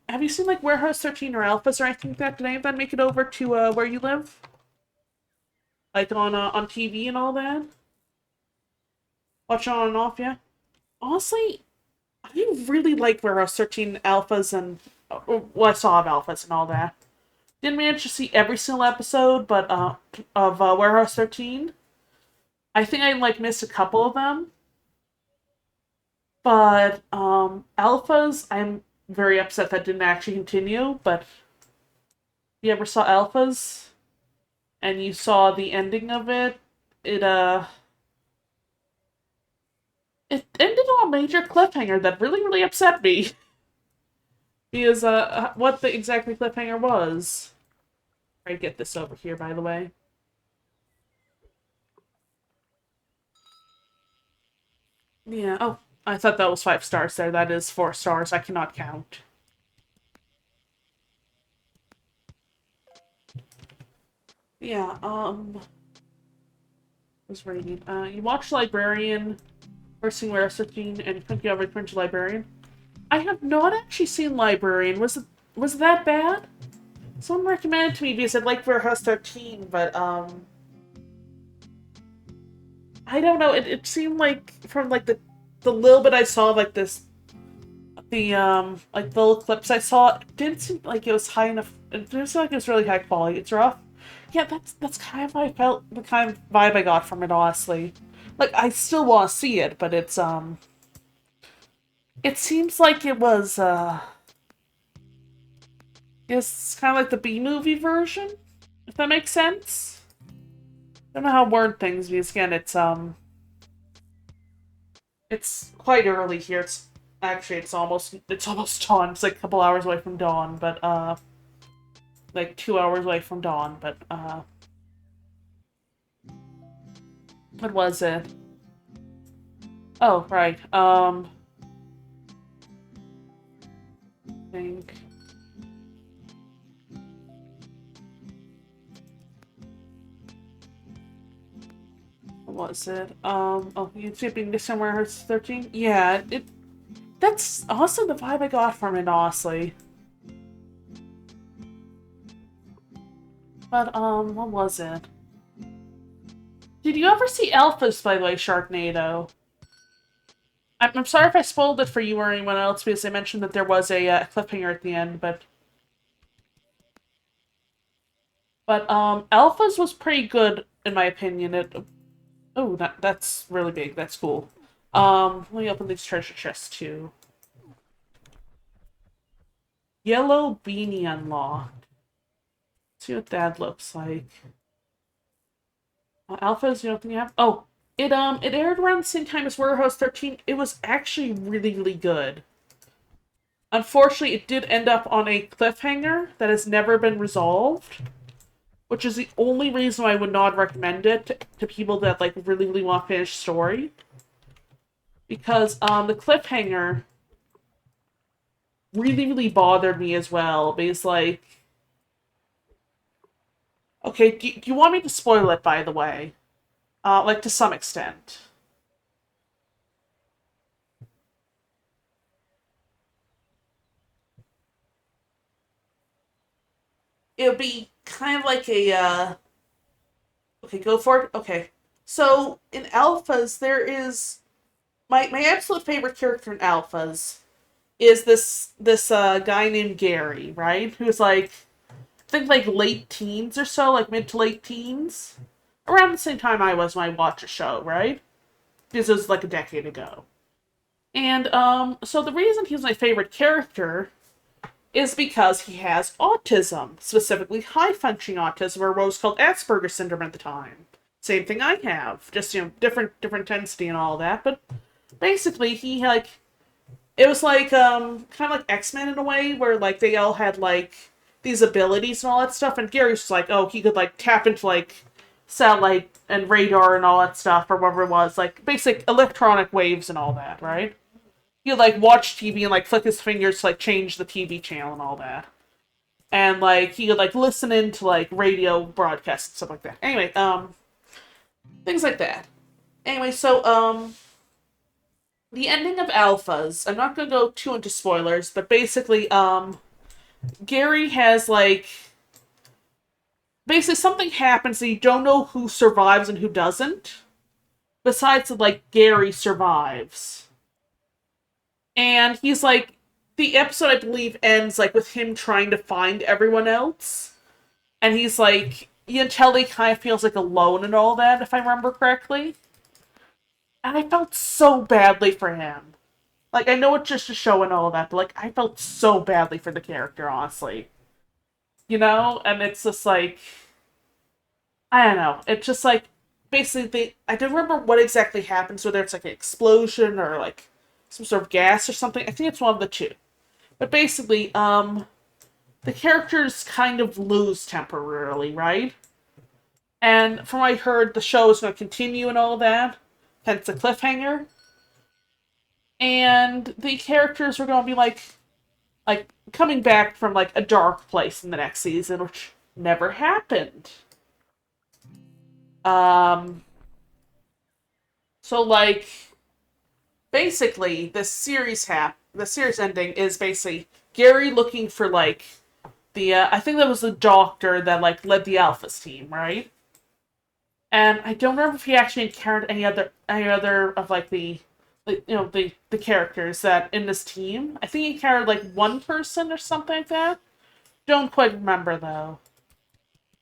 have you seen like Warehouse 13 or Alphas or anything like that? Did any of that make it over to where you live? Like on TV and all that? Watch on and off, yeah? Honestly, I really like Warehouse 13 Alphas and well, I saw of Alphas and all that. Didn't manage to see every single episode, but of Warehouse 13. I think I like missed a couple of them. But Alphas, I'm very upset that didn't actually continue. But if you ever saw Alphas and you saw the ending of it, it it ended on a major cliffhanger that really, really upset me. Because what the exactly cliffhanger was. I get this over here, by the way. Yeah. Oh, I thought that was 5 stars there. That is 4 stars. I cannot count. Yeah. Was reading. You watched Librarian, First Thing We're 15, and you couldn't get over to Prince Librarian. I have not actually seen Librarian. Was it that bad? Someone recommended it to me because I'd like Warehouse 13, but I don't know. It seemed like from like the little bit I saw, like this like the little clips I saw, it didn't seem like it was high enough. It didn't seem like it was really high quality. It's rough. Yeah, that's kind of how I felt, the kind of vibe I got from it, honestly. Like, I still want to see it, but it seems like it's kind of like the B-movie version, if that makes sense. I don't know how to word things, because again, it's quite early here. It's almost dawn. It's like a couple hours away from dawn, but like 2 hours away from dawn, but what was it? Oh, right. I think what was it? Oh, YouTube being this somewhere hurts 13? Yeah, that's also the vibe I got from it, honestly. But what was it? Did you ever see Alphas, by the way, Sharknado? I'm sorry if I spoiled it for you or anyone else, because I mentioned that there was a cliffhanger at the end, but Alphas was pretty good in my opinion. Oh, that's really big. That's cool. Let me open these treasure chests too. Yellow beanie unlocked. Let's see what that looks like. Alphas, you don't think you have? Oh, it aired around the same time as Warehouse 13. It was actually really, really good. Unfortunately, it did end up on a cliffhanger that has never been resolved, which is the only reason why I would not recommend it to people that like really, really want to finish story. Because the cliffhanger really, really bothered me as well. Because like, okay, do you want me to spoil it? By the way, like to some extent. It would be kind of like a okay, go for it. Okay, so in alphas there is my absolute favorite character in alphas is this guy named Gary, right? Who's like I think like late teens or so, like mid to late teens, around the same time I was when I watched a show, right? Because it was like a decade ago. And so the reason he's my favorite character is because he has autism, specifically high functioning autism, or what was called Asperger's syndrome at the time. Same thing I have, just different intensity and all that. But basically, he like it was like kind of like X-Men in a way, where like they all had like these abilities and all that stuff. And Gary's just like, oh, he could like tap into like satellite and radar and all that stuff, or whatever it was, like basic electronic waves and all that, right? He would like watch TV and like flick his fingers to like change the TV channel and all that. And like he would like listen into like radio broadcasts and stuff like that. Anyway, things like that. Anyway, so the ending of Alphas, I'm not gonna go too into spoilers, but basically, Gary has like basically something happens and you don't know who survives and who doesn't. Besides like Gary survives. And he's like the episode I believe ends like with him trying to find everyone else. And he's like Yantelli kind of feels like alone and all that, if I remember correctly. And I felt so badly for him. Like, I know it's just a show and all that, but like I felt so badly for the character, honestly. You know? And it's just like I don't know. It's just like basically I don't remember what exactly happens, whether it's like an explosion or like some sort of gas or something. I think it's one of the two. But basically, the characters kind of lose temporarily, right? And from what I heard, the show is going to continue and all that. Hence the cliffhanger. And the characters are going to be like coming back from like a dark place in the next season, which never happened. Um, so like basically the series ending is basically Gary looking for like the I think that was the doctor that like led the Alphas team, right? And I don't remember if he actually encountered any other of like the characters that in this team. I think he encountered like one person or something like that. Don't quite remember though.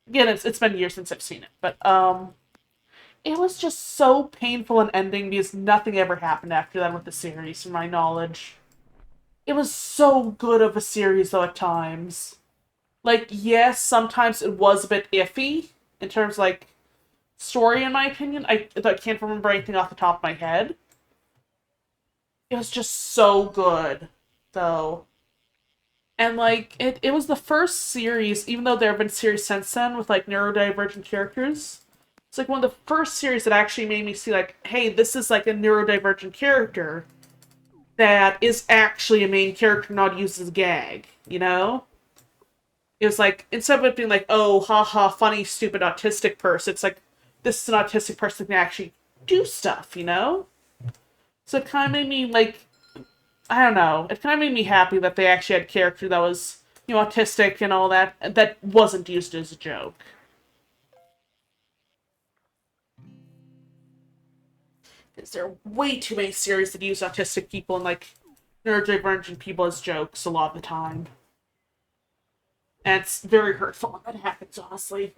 Again, it's been years since I've seen it, but it was just so painful an ending because nothing ever happened after that with the series, from my knowledge. It was so good of a series, though, at times. Like, yes, sometimes it was a bit iffy in terms of, like, story, in my opinion. I can't remember anything off the top of my head. It was just so good, though. And, like, it was the first series, even though there have been series since then with, like, neurodivergent characters. It's, like, one of the first series that actually made me see, like, hey, this is, like, a neurodivergent character that is actually a main character, not used as a gag, you know? It was like, instead of it being like, oh, haha, funny, stupid, autistic person, it's like, this is an autistic person that can actually do stuff, you know? So it kind of made me, like, I don't know, it kind of made me happy that they actually had a character that was, autistic and all that, that wasn't used as a joke. Because there are way too many series that use autistic people and, like, neurodivergent people as jokes a lot of the time. And it's very hurtful when that happens, honestly.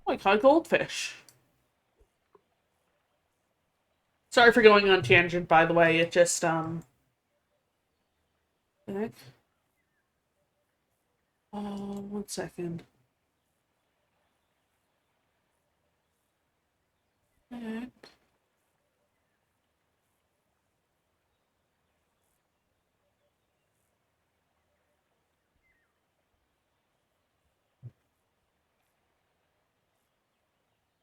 Oh, I caught a goldfish. Sorry for going on tangent, by the way. It just, heck? One second. Heck?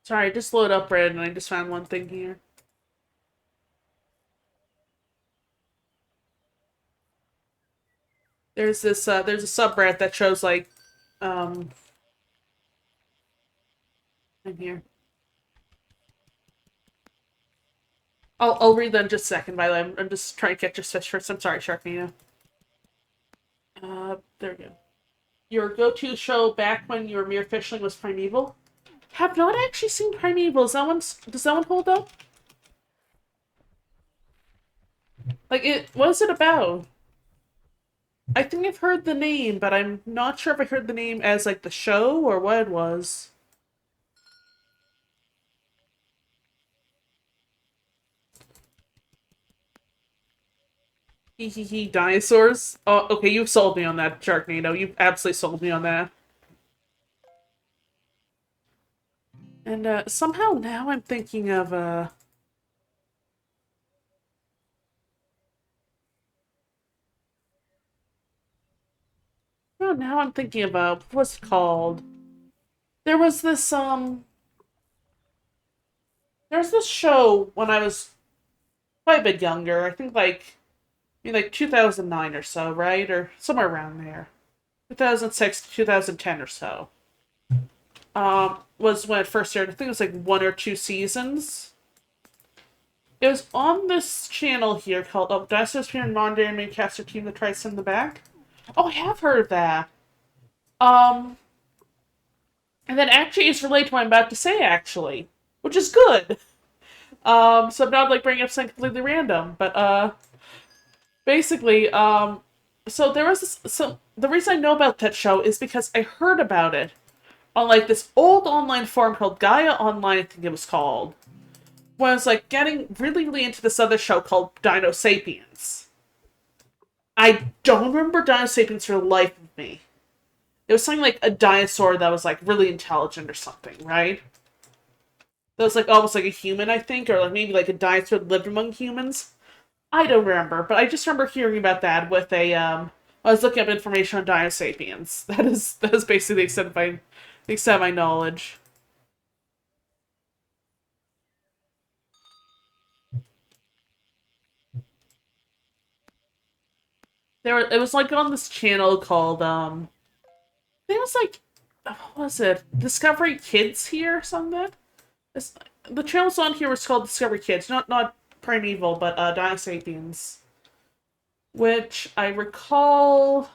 Sorry, just load up Red, and I just found one thing here. There's a subreddit that shows, like, um, in here. I'll read that in just a second, by the way. I'm just trying to catch a fish first. I'm sorry, Sharknado. There we go. Your go-to show back when you were mere fishing was Primeval? Have not actually seen Primeval. Does that one hold up? Like, what is it about? I think I've heard the name, but I'm not sure if I heard the name as, like, the show or what it was. Hee dinosaurs? Oh, okay, you've sold me on that, Sharknado. You've absolutely sold me on that. And, somehow now I'm thinking of, oh, now I'm thinking about, what's it called? There was this, there's this show when I was quite a bit younger. I think, like, 2009 or so, right? Or somewhere around there. 2006 to 2010 or so. Was when it first aired. I think it was like one or two seasons. It was on this channel here called Dinosaurs Appear in Modern Day Anime Caster Team that tries in the back. Oh, I have heard of that. Um, and that actually is related to what I'm about to say, actually, which is good. So I'm not like bringing up something completely random, but basically, so there was this. So the reason I know about that show is because I heard about it on like this old online forum called Gaia Online, I think it was called. When I was like getting really, really into this other show called Dino Sapiens. I don't remember Dino Sapiens for the life of me. It was something like a dinosaur that was like really intelligent or something, right? That was like almost like a human, I think, or like maybe like a dinosaur that lived among humans. I don't remember, but I just remember hearing about that with a I was looking up information on Dino Sapiens. That is basically the extent of my knowledge. It was like on this channel called I think it was like what was it? Discovery Kids here or something? It's, the channel's on here was called Discovery Kids, not Primeval, but Dino Sapiens. Which I recall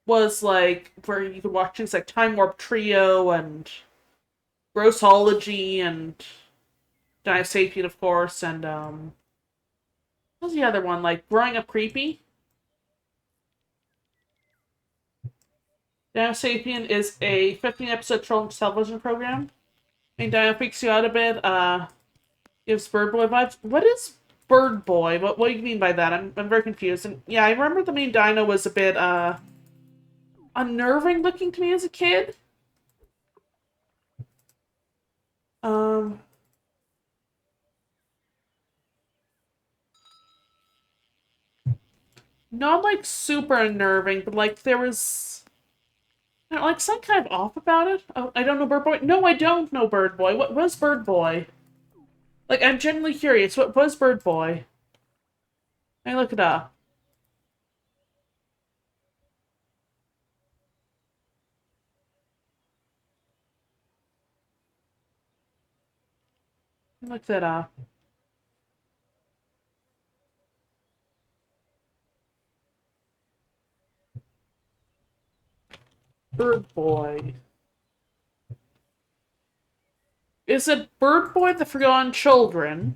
was like where you could watch things like Time Warp Trio and Grossology and Dinosapien, of course, and what was the other one? Like Growing Up Creepy. Dinosapien is a 15-episode children's television program. I mean, Dino freaks you out a bit. Gives Bird Boy vibes. What is Bird Boy? What do you mean by that? I'm very confused. And yeah, I remember the main Dino was a bit unnerving looking to me as a kid. Um, Not like super unnerving, but like there was like something kind of off about it. Oh, I don't know Bird Boy. No, I don't know Bird Boy. What was Bird Boy? Like, I'm genuinely curious. What was Bird Boy? I look it up. Look that up. Bird Boy. Is it Bird Boy the Forgotten Children?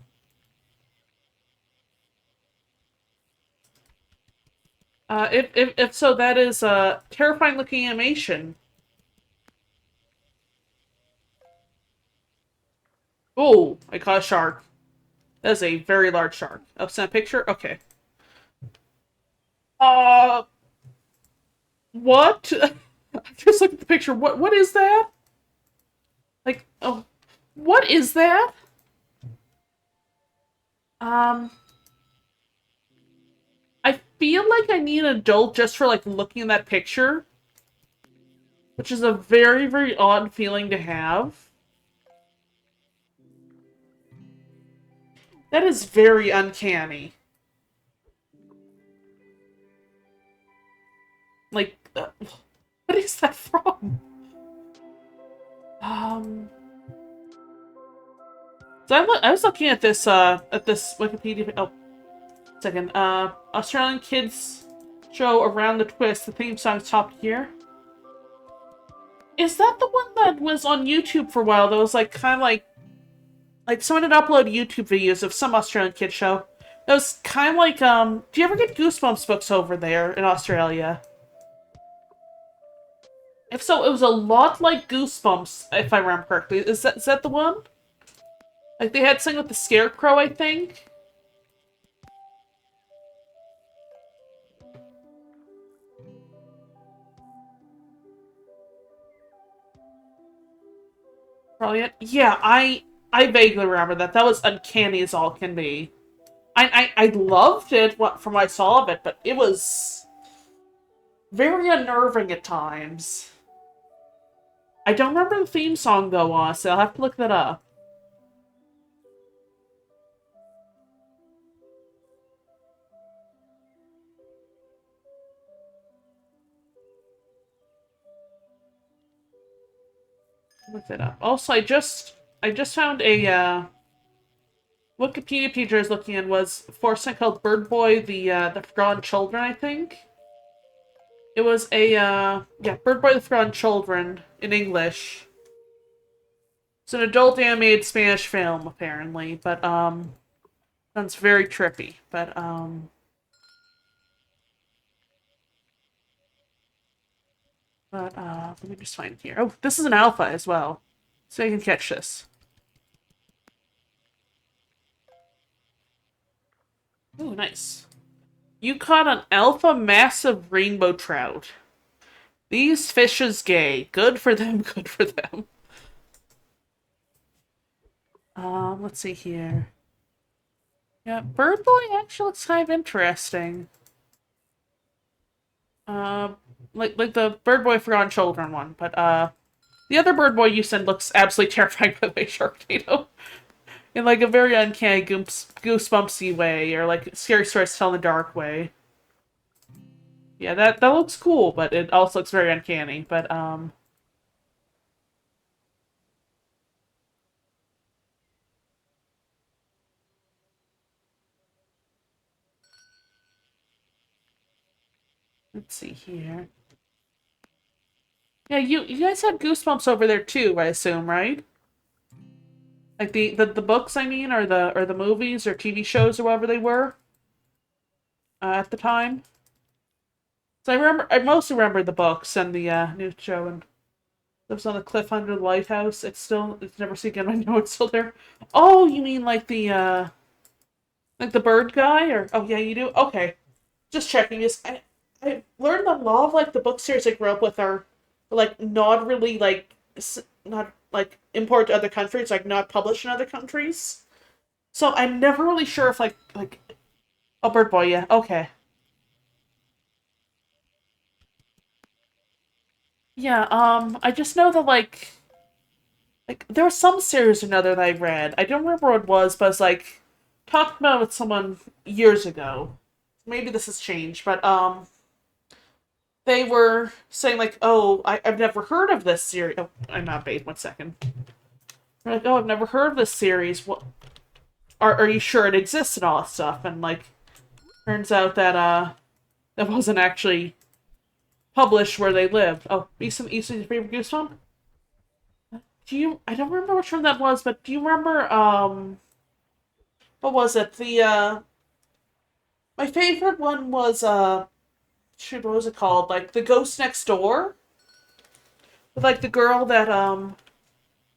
If so, that is a terrifying looking animation. Oh, I caught a shark. That is a very large shark. Oh, sent a picture? Okay. Uh, what? Just look at the picture. What is that? Like, oh, what is that? Um, I feel like I need an adult just for like looking at that picture, which is a very, very odd feeling to have. That is very uncanny. Like, what is that from? Um, so I was looking at this Wikipedia. Oh, second. Australian kids show Around the Twist. The theme song's top here. Is that the one that was on YouTube for a while? That was like kind of like someone had uploaded YouTube videos of some Australian kid show. That was kind of like Do you ever get Goosebumps books over there in Australia? If so, it was a lot like Goosebumps, if I remember correctly. Is that the one? Like they had something with the scarecrow, I think. Probably it. Yeah, I vaguely remember that. That was uncanny as all can be. I loved it from what I saw of it, but it was very unnerving at times. I don't remember the theme song though, honestly. I'll have to look that up. Look that up. Also, I just found a Wikipedia page I was looking at was for something called Bird Boy, the Forgotten Children, I think. It was a yeah, Bird Boy the Forgotten Children in English. It's an adult animated Spanish film, apparently, but sounds very trippy. But let me just find it here. Oh, this is an alpha as well, so you can catch this. Ooh, nice. You caught an alpha massive rainbow trout. These fish is gay. Good for them, good for them. Let's see here. Yeah, Bird Boy actually looks kind of interesting. Like the Bird Boy Forgotten Children one, but the other Bird Boy you sent looks absolutely terrifying by the way, Sharknado. In like a very uncanny goosebumpsy way, or like scary stories to tell in the dark way. Yeah, that looks cool, but it also looks very uncanny. But let's see here. Yeah, you guys had Goosebumps over there too, I assume, right? Like the books, I mean, or the movies or TV shows or whatever they were at the time. So I mostly remember the books and the new show and lives on a cliff under the lighthouse. It's never seen again. I know it's still there. Oh, you mean like the bird guy or oh yeah, you do? Okay. Just checking this. I learned that a lot of like the book series I grew up with are like not really like not like import to other countries, like not published in other countries. So I'm never really sure if like oh Bird Boy, yeah, okay. Yeah, I just know that like there was some series or another that I read. I don't remember what it was, but it's like talked about it with someone years ago. Maybe this has changed, but they were saying like, "Oh, I've never heard of this series." Oh, I'm not bait. 1 second. They're like, "Oh, I've never heard of this series. What are you sure it exists and all that stuff?" And like, turns out that that wasn't actually published where they lived. Oh, Easton's your favorite Goosebump? Do you? I don't remember which one that was, but do you remember what was it? The my favorite one was shoot, what was it called? Like the Ghost Next Door with like the girl that do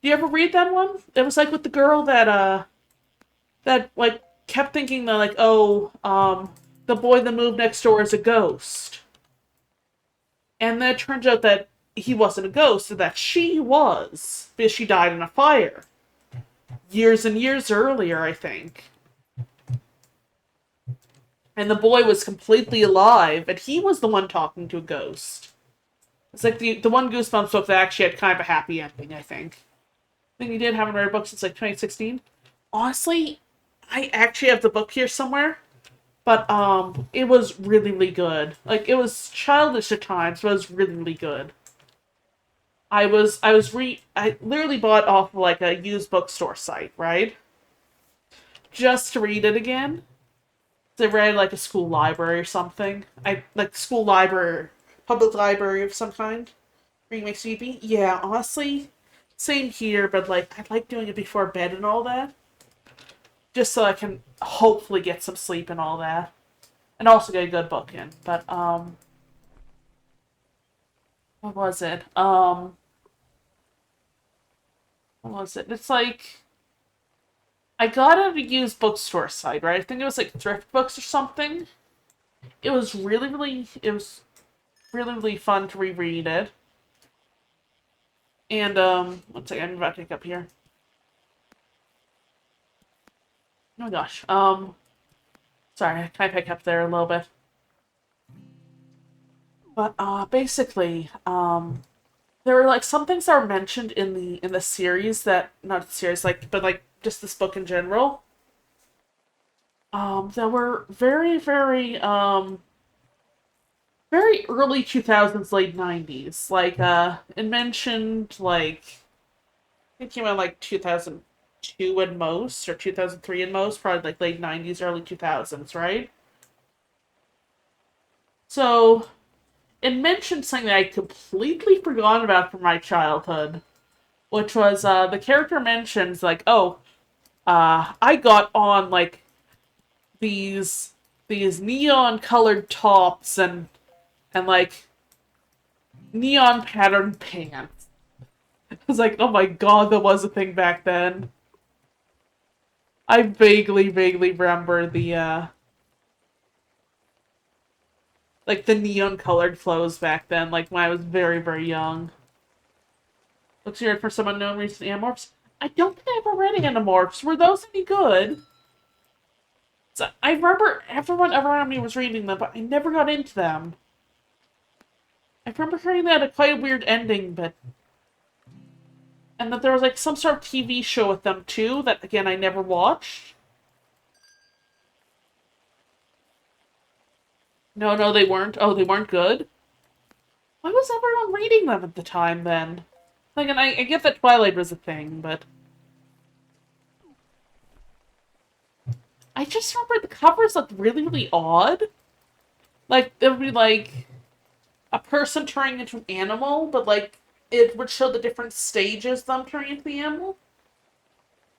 you ever read that one? It was like with the girl that like kept thinking that like oh the boy that moved next door is a ghost, and then it turns out that he wasn't a ghost, and that she was because she died in a fire years and years earlier, I think. And the boy was completely alive, and he was the one talking to a ghost. It's like the one Goosebumps book that actually had kind of a happy ending, I think. I think he did haven't read a book since like 2016. Honestly, I actually have the book here somewhere, but it was really, really good. Like it was childish at times, but it was really, really good. I literally bought off of like a used bookstore site, right? Just to read it again. I read like a school library or something. I like school library, public library of some kind. Reading makes me sleepy. Yeah, honestly, same here. But like, I like doing it before bed and all that, just so I can hopefully get some sleep and all that, and also get a good book in. But what was it? What was it? It's like I got it at a used bookstore site, right? I think it was like thrift books or something. It was really, really fun to reread it. And, 1 second, I'm about to pick up here. Oh my gosh. Sorry, can I pick up there a little bit? But, basically, there were, like, some things that were mentioned in the series that, not the series, like, but, like, just this book in general, that were very, very, very early 2000s, late 90s. Like, it mentioned, like, I think it came out like 2002 at most, or 2003 at most, probably like late 90s, early 2000s, right? So, it mentioned something that I completely forgot about from my childhood, which was the character mentions, like, oh, I got on, like, these these neon colored tops and like neon patterned pants. I was like, oh my god, that was a thing back then. I vaguely remember the like the neon colored clothes back then, like when I was very, very young. Looks weird for some unknown recent Animorphs. I don't think I ever read Animorphs. Were those any good? So I remember everyone around me was reading them, but I never got into them. I remember hearing they had a quite a weird ending, but and that there was like some sort of TV show with them too. That again I never watched. No, no, they weren't. Oh, they weren't good. Why was everyone reading them at the time then? Like, and I get that Twilight was a thing, but I just remember the covers looked really, really odd. Like, it would be like a person turning into an animal, but like it would show the different stages of them turning into the animal.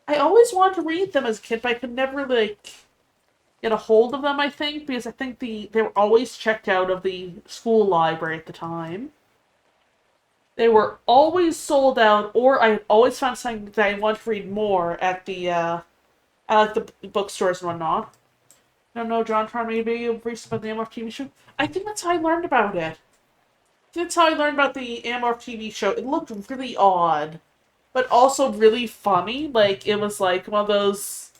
I always wanted to read them as a kid, but I could never, like, get a hold of them, I think, because I think they were always checked out of the school library at the time. They were always sold out, or I always found something that I wanted to read more at at like the bookstores and whatnot. I don't know, John trying to maybe recent about the Amorph TV show. I think that's how I learned about it. That's how I learned about the Amorph TV show. It looked really odd, but also really funny. Like, it was like one of those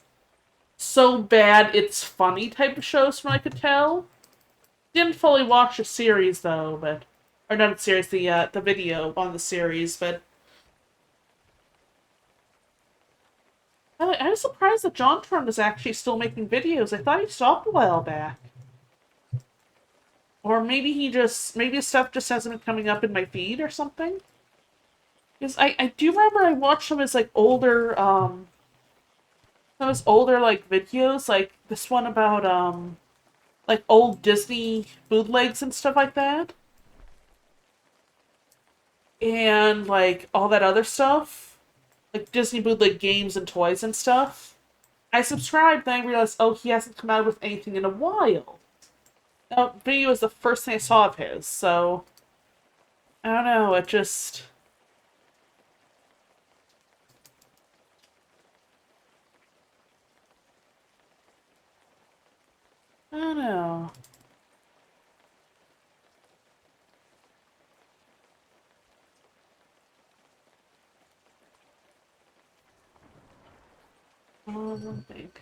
so bad it's funny type of shows from what I could tell. Didn't fully watch the series though, but or not the series, the video on the series, but I was surprised that John Tron was actually still making videos. I thought he stopped a while back. Or maybe maybe his stuff just hasn't been coming up in my feed or something. Because I do remember I watched some of his like some of his older like videos, like this one about like old Disney bootlegs and stuff like that. And like all that other stuff. Like Disney bootleg games and toys and stuff. I subscribed, then I realized, oh, he hasn't come out with anything in a while. Now, video was the first thing I saw of his, so I don't know, it just I don't know. I don't think.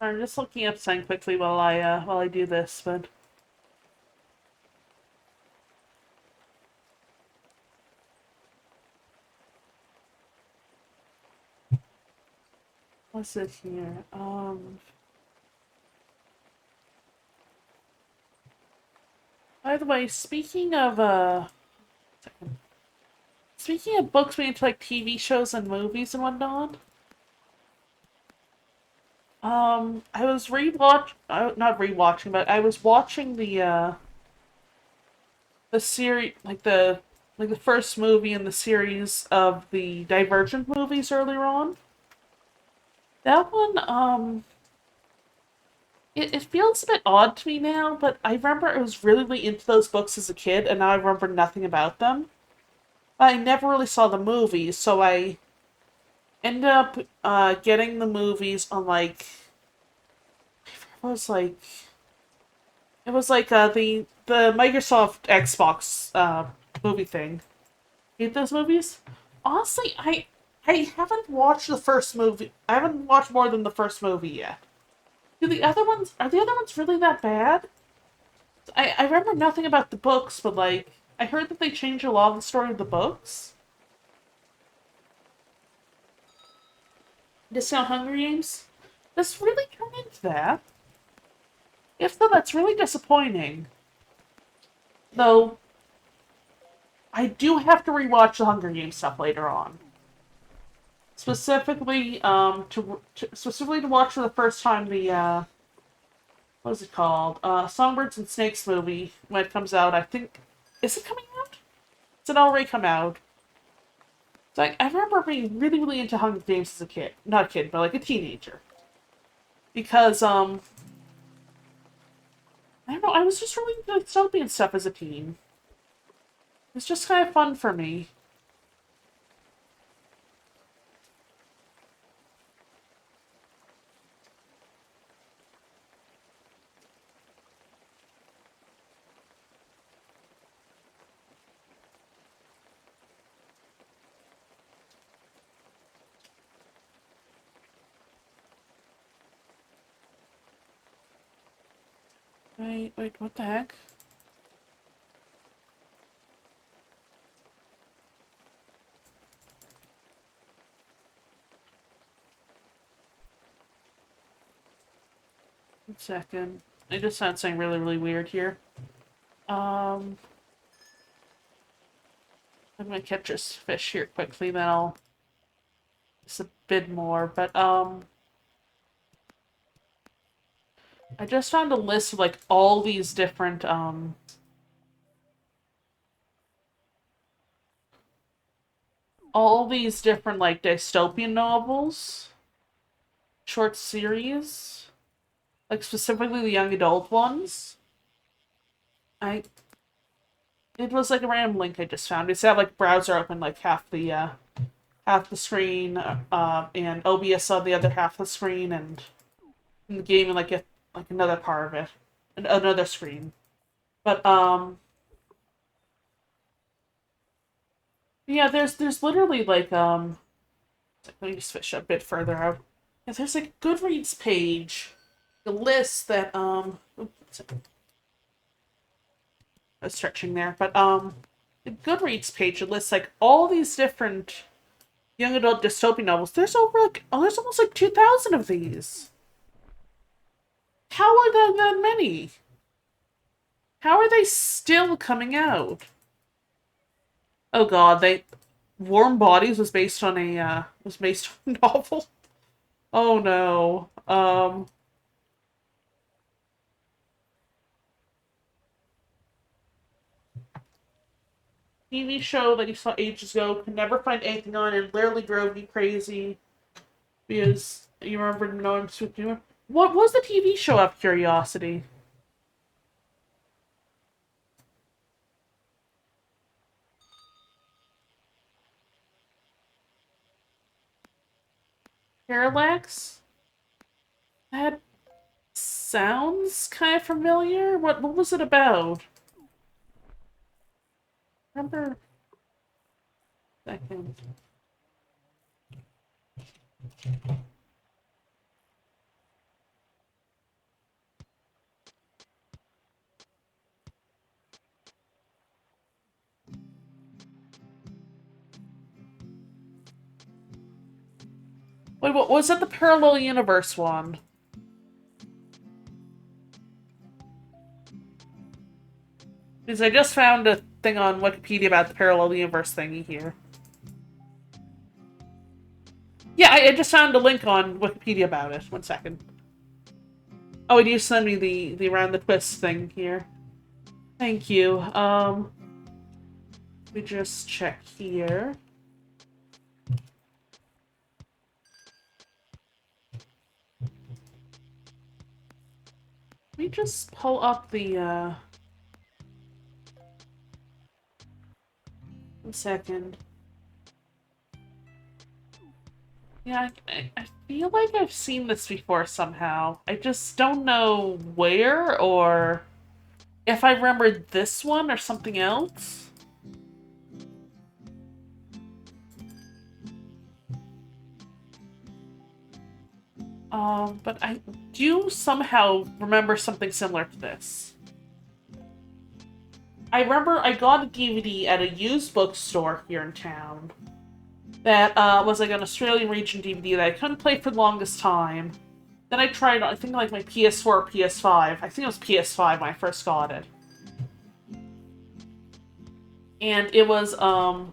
I'm just looking up something quickly while I do this, but what's it here? By the way, speaking of books being into like TV shows and movies and whatnot, I was not rewatching, but I was watching the series, like the first movie in the series of the Divergent movies earlier on. That one, it feels a bit odd to me now, but I remember I was really into those books as a kid, and now I remember nothing about them. I never really saw the movies, so I ended up getting the movies on like it was like the Microsoft Xbox movie thing. Hate those movies. Honestly, I haven't watched the first movie. I haven't watched more than the first movie yet. Do the other ones are the other ones really that bad? I remember nothing about the books, but like I heard that they changed a lot of the story of the books. Discount Hunger Games. This really turned into that. If so, that's really disappointing. Though I do have to rewatch the Hunger Games stuff later on. Specifically, specifically to watch for the first time the what is it called? Songbirds and Snakes movie when it comes out. I think is it coming out? Is it already come out? So I remember being really into Hunger Games as a kid. Not a kid, but like a teenager. Because I don't know, I was just really into dystopian stuff as a teen. It's just kind of fun for me. Wait, what the heck? One second. I just found something really, really weird here. I'm gonna catch this fish here quickly, then I'll just a bit more. But I just found a list of like all these different like dystopian novels, short series, like specifically the young adult ones. I It was like a random link I just found. It's have like browser open like half the screen, and OBS on the other half of the screen, and in the game like another part of it, another screen. But yeah, there's literally like let me just fish a bit further out. Yeah, there's like a Goodreads page, a list that oops, I was stretching there, but the Goodreads page, it lists like all these different young adult dystopian novels. There's there's almost like 2,000 of these. How are there that many? How are they still coming out? Oh god, Warm Bodies was based on a novel. Oh no. TV show that you saw ages ago, could never find anything on it, literally drove me crazy because you remember knowing what was the TV show out of curiosity? Parallax? That sounds kind of familiar. What was it about? Remember? Second. Wait, what was that? The parallel universe one? Because I just found a thing on Wikipedia about the parallel universe thingy here. Yeah, I just found a link on Wikipedia about it. 1 second. Oh, and you send me the around the twist thing here. Thank you. Let me just check here. Let me just pull up the 1 second. Yeah, I feel like I've seen this before somehow. I just don't know where or if I remembered this one or something else. But I do somehow remember something similar to this. I remember I got a DVD at a used bookstore here in town that was like an Australian region DVD that I couldn't play for the longest time. Then I tried, I think, like my PS4 or PS5. I think it was PS5 when I first got it. And it was, I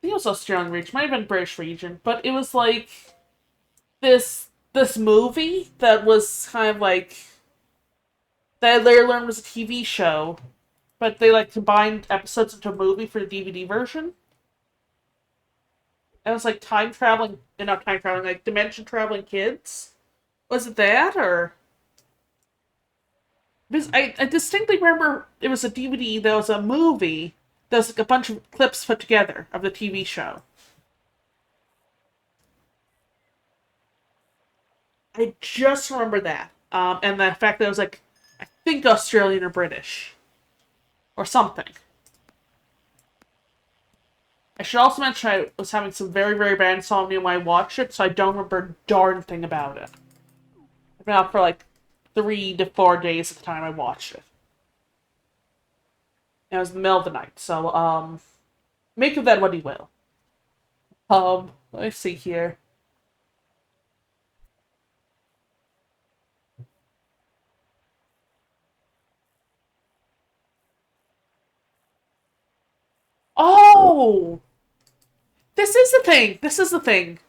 think it was Australian region, might have been British region, but it was like this movie that was kind of like, that I later learned was a TV show, but they like combined episodes into a movie for the DVD version. It was like time traveling, not time traveling, like dimension traveling kids. Was it that, or? Because I distinctly remember it was a DVD that was a movie that was like a bunch of clips put together of the TV show. I just remember that. And the fact that it was like, I think Australian or British. Or something. I should also mention I was having some very, very bad insomnia when I watched it, so I don't remember a darn thing about it. I've been out for like 3 to 4 days at the time I watched it. And it was the middle of the night, so, make of that what you will. Let me see here. Oh! This is the thing! This is the thing.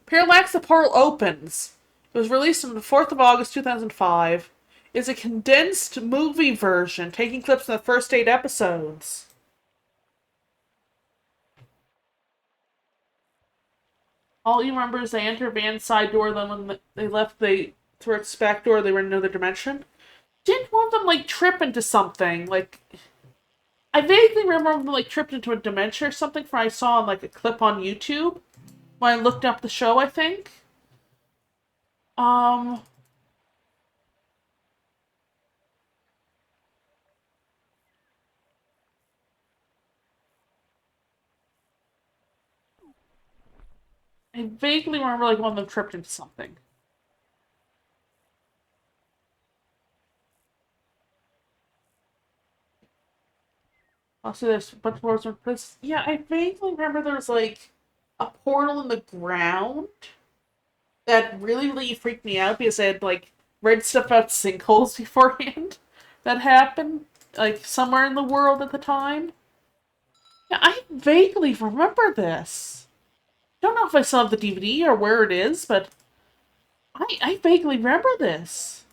Parallax the Portal opens. It was released on the 4th of August 2005. It's a condensed movie version, taking clips from the first 8 episodes. All you remember is they enter Van's side door, then when they left, through its back door, they were in another dimension. Didn't one of them, like, trip into something? Like, I vaguely remember them, like, tripped into a dimension or something from I saw on, like, a clip on YouTube when I looked up the show, I think. Um, I vaguely remember, like, one of them tripped into something. Also, there's a bunch more this. Yeah, I vaguely remember there was, like, a portal in the ground that really freaked me out because I had, like, read stuff about sinkholes beforehand that happened, like, somewhere in the world at the time. Yeah, I vaguely remember this. Don't know if I still have the DVD or where it is, but I vaguely remember this.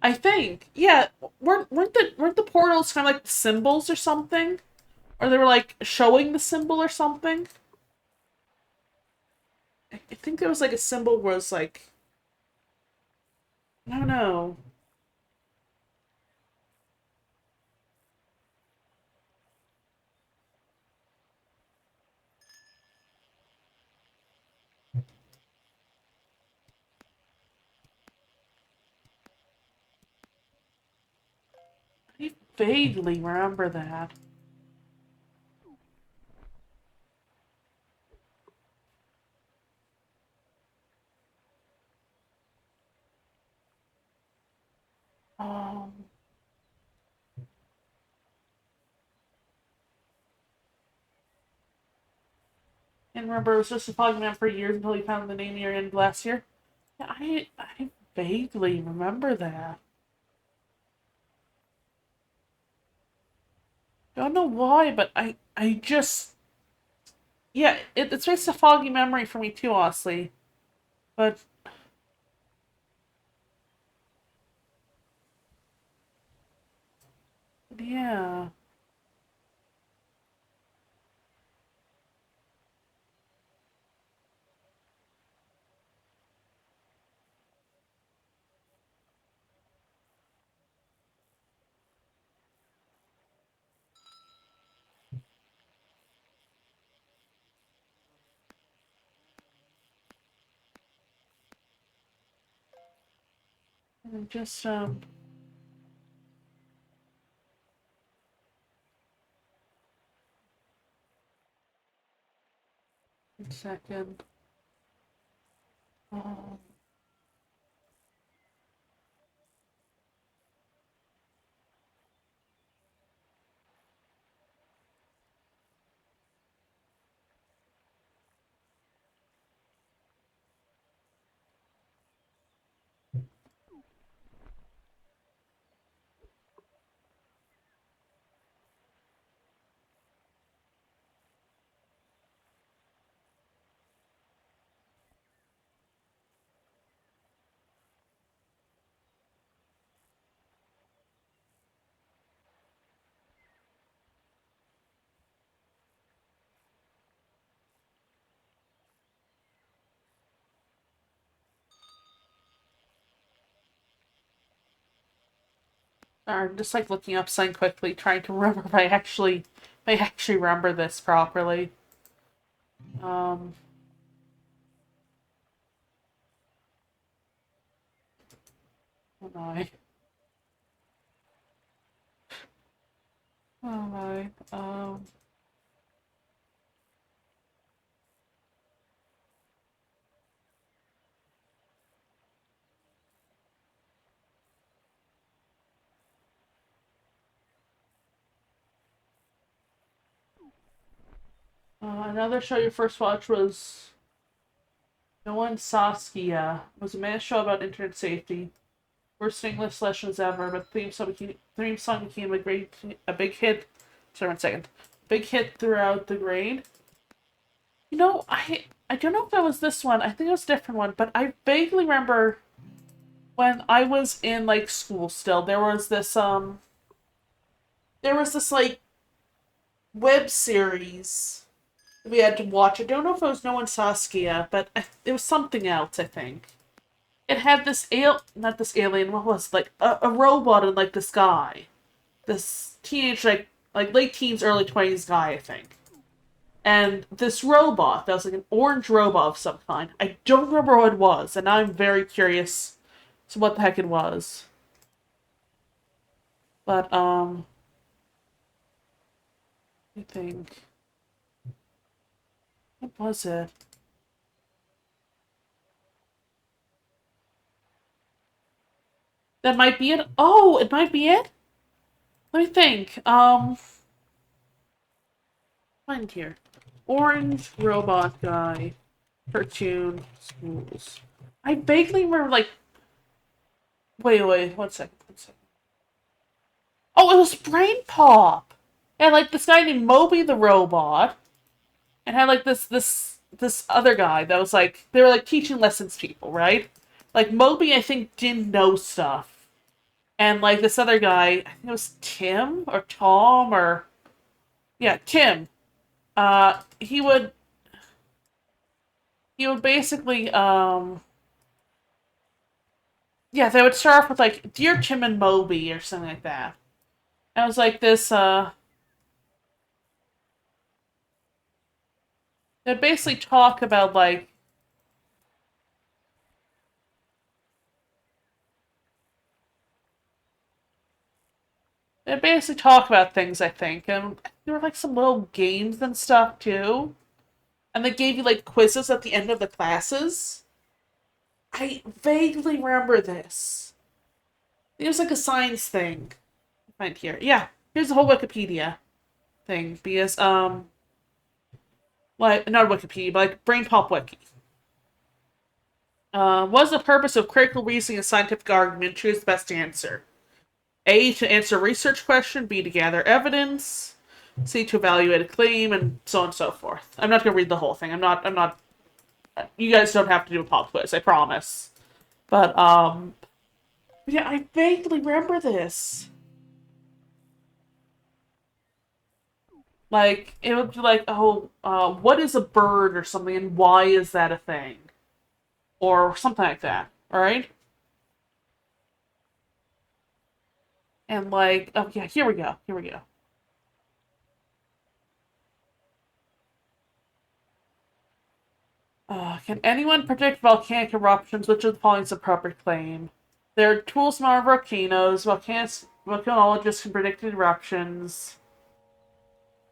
I think. Yeah, weren't the portals kind of like symbols or something? Or they were like showing the symbol or something? I think there was like a symbol was like I don't know. I vaguely remember that. Um, and remember, it was just a fogging man for years until he found the name near end last year. Yeah, I vaguely remember that. Don't know why, but I just yeah, it's just a foggy memory for me too, honestly. But yeah, just 1 second. Um, or just like looking up something quickly, trying to remember if I actually remember this properly. Um, oh my, oh my. Another show you first watched was No One Saskia. It was a man's show about internet safety. Worst English lessons ever, but theme song became a big hit Sorry, 1 second. Big hit throughout the grade. You know, I don't know if that was this one. I think it was a different one, but I vaguely remember when I was in like school still, there was this like web series we had to watch. I don't know if it was No One Saskia, but it was something else, I think. It had this not this alien, what was it? Like a robot in like this guy. This teenage like late teens, early 20s guy, I think. And this robot that was like an orange robot of some kind. I don't remember what it was, and now I'm very curious to what the heck it was. But I think what was it? That might be it. Oh, it might be it. Let me think. Find here. Orange robot guy, cartoon schools. I vaguely remember like. Wait, 1 second, 1 second. Oh, it was Brain Pop. And like this guy named Moby the robot, and had like this other guy that was like they were like teaching lessons to people, right? Like Moby, I think didn't know stuff, and like this other guy, I think it was Tim or Tom or yeah, Tim. He would basically yeah, they would start off with like Dear Tim and Moby or something like that. And it was like this they'd basically talk about like they'd basically talk about things, I think, and there were like some little games and stuff too. And they gave you like quizzes at the end of the classes. I vaguely remember this. It was like a science thing. Find here. Yeah, here's the whole Wikipedia thing because like not Wikipedia, but like Brain Pop Wiki. What is the purpose of critical reasoning and scientific argument? Choose the best answer. A, to answer a research question. B, to gather evidence. C, to evaluate a claim, and so on and so forth. I'm not going to read the whole thing. I'm not. You guys don't have to do a pop quiz, I promise. But, yeah, I vaguely remember this. Like, it would be like, oh, what is a bird or something, and why is that a thing? Or something like that, alright? And like, oh yeah, here we go. Can anyone predict volcanic eruptions? Which of the following is the proper claim? There are tools from our volcanoes. Volcanologists can predict eruptions.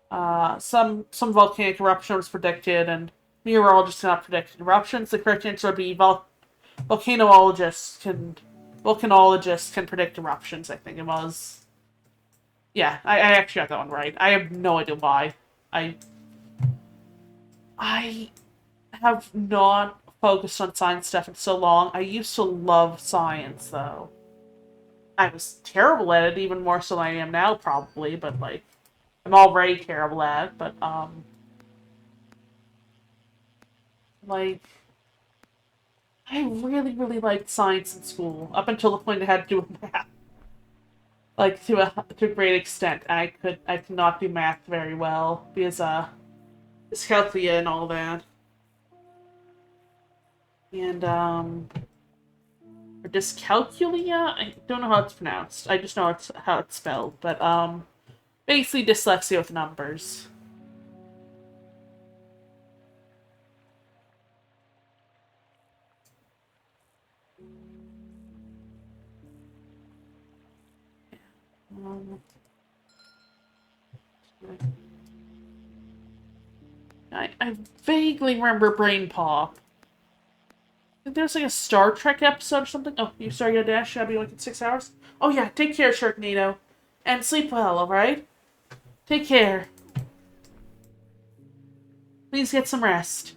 Some volcanic eruption was predicted, and meteorologists cannot predict eruptions. The correct answer would be volcanologists can predict eruptions. I think it was. Yeah, I actually got that one right. I have no idea why. I have not focused on science stuff in so long. I used to love science, though. I was terrible at it, even more so than I am now, probably, but, like, I'm already terrible at it, but, like, I really, really liked science in school, up until the point I had to do with math. Like, to a great extent. I could not do math very well, because, dyscalculia and all that. And, or dyscalculia? I don't know how it's pronounced. I just know how it's spelled. But, basically dyslexia with numbers. Um, I vaguely remember Brain Pop. I think there's like a Star Trek episode or something. Oh, you starting your dash? Should I be like in 6 hours? Oh yeah, take care, Sharknado. And sleep well, alright? Take care. Please get some rest.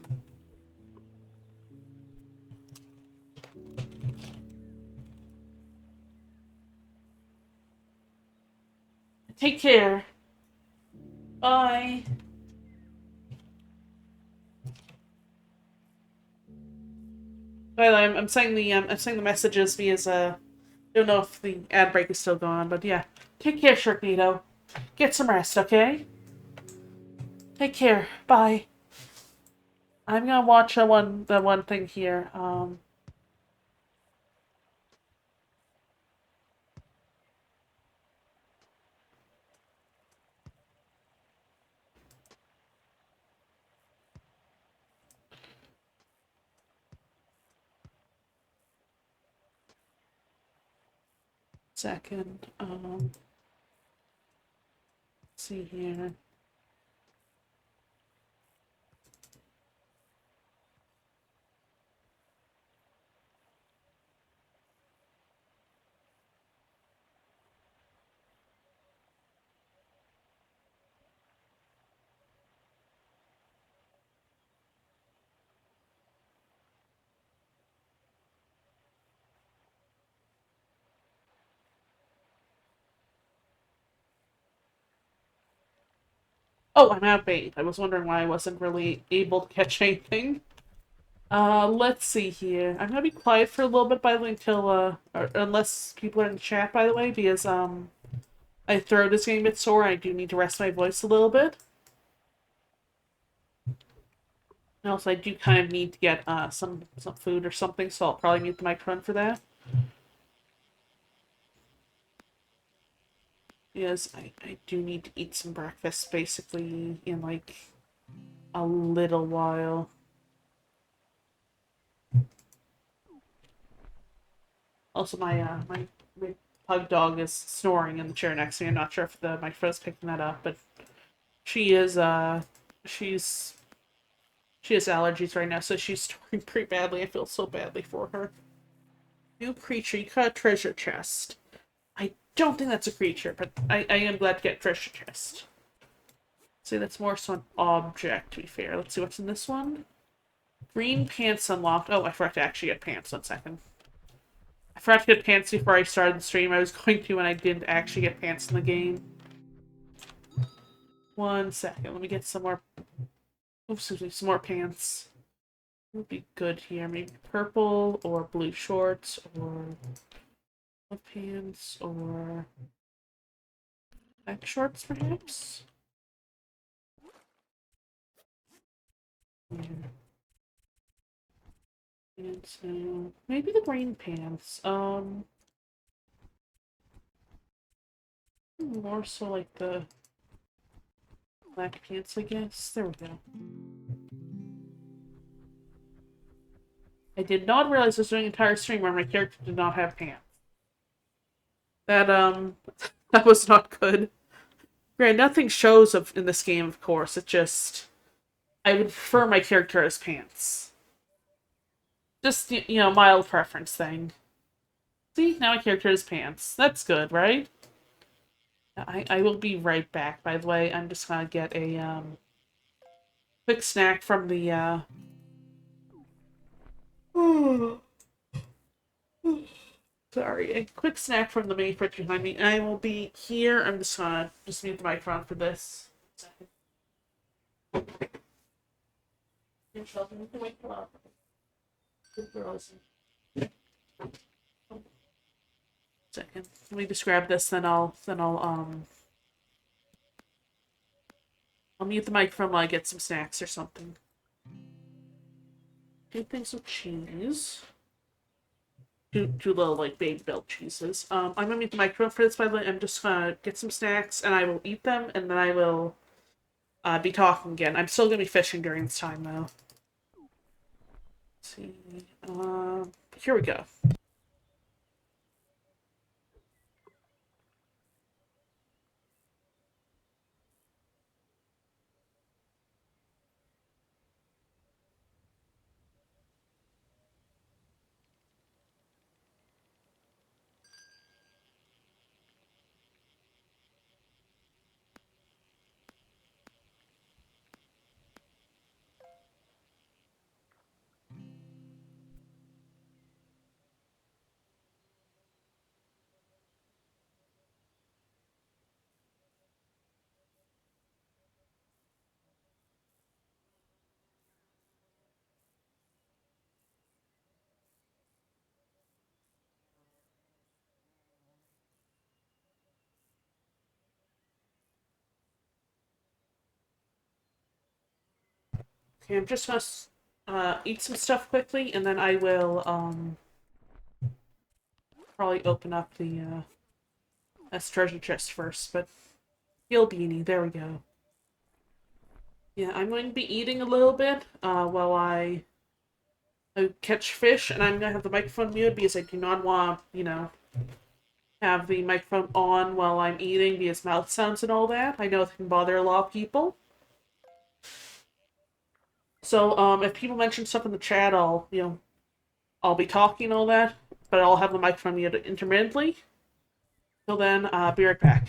Take care. Bye. By the way, I'm saying the messages via don't know if the ad break is still going on, but yeah. Take care, Sharknado. Get some rest, okay? Take care. Bye. I'm gonna watch the one thing here. Second. Let's see here. Oh, I'm out of bait. I was wondering why I wasn't really able to catch anything. Let's see here. I'm gonna be quiet for a little bit, by the way, until, or, unless people are in the chat, by the way, because, my throat is getting a bit sore. I do need to rest my voice a little bit. And also, I do kind of need to get, some food or something, so I'll probably mute the microphone for that. Because I do need to eat some breakfast, basically, in, like, a little while. Also, my pug dog is snoring in the chair next to me. I'm not sure if the microphone's picking that up, but she is she's she has allergies right now, so she's snoring pretty badly. I feel so badly for her. New creature, you got a treasure chest. I don't think that's a creature, but I am glad to get a treasure chest. See, that's more so an object, to be fair. Let's see what's in this one. Green pants unlocked. Oh, I forgot to actually get pants. 1 second. I forgot to get pants before I started the stream. I was going to when I didn't actually get pants in the game. 1 second. Let me get some more. Oops, excuse me, some more pants. Would be good here. Maybe purple or blue shorts or pants or black shorts, perhaps. Yeah. Pants now. Maybe the green pants. More so like the black pants, I guess. There we go. I did not realize I was doing an entire stream where my character did not have pants. That that was not good. Granted, nothing shows of in this game, of course. It just I would prefer my character as pants. Just mild preference thing. See, now my character has pants. That's good, right? I will be right back. By the way, I'm just gonna get a quick snack from the sorry, a quick snack from the main fridge behind me. I will be here. I'm just gonna mute the microphone for this. Second. Let me just grab this, then I'll mute the microphone while I get some snacks or something. Two things with cheese. Two little like baby bell cheeses. I'm gonna mute the microphone for this, by the way. I'm just gonna get some snacks and I will eat them and then I will be talking again. I'm still gonna be fishing during this time though. Let's see. Here we go. Okay, I'm just gonna eat some stuff quickly, and then I will probably open up the this treasure chest first. But heal beanie, there we go. Yeah, I'm going to be eating a little bit while I catch fish, and I'm gonna have the microphone muted because I do not want, have the microphone on while I'm eating because mouth sounds and all that. I know it can bother a lot of people. So, if people mention stuff in the chat, I'll be talking and all that, but I'll have the microphone muted intermittently. Till then, be right back.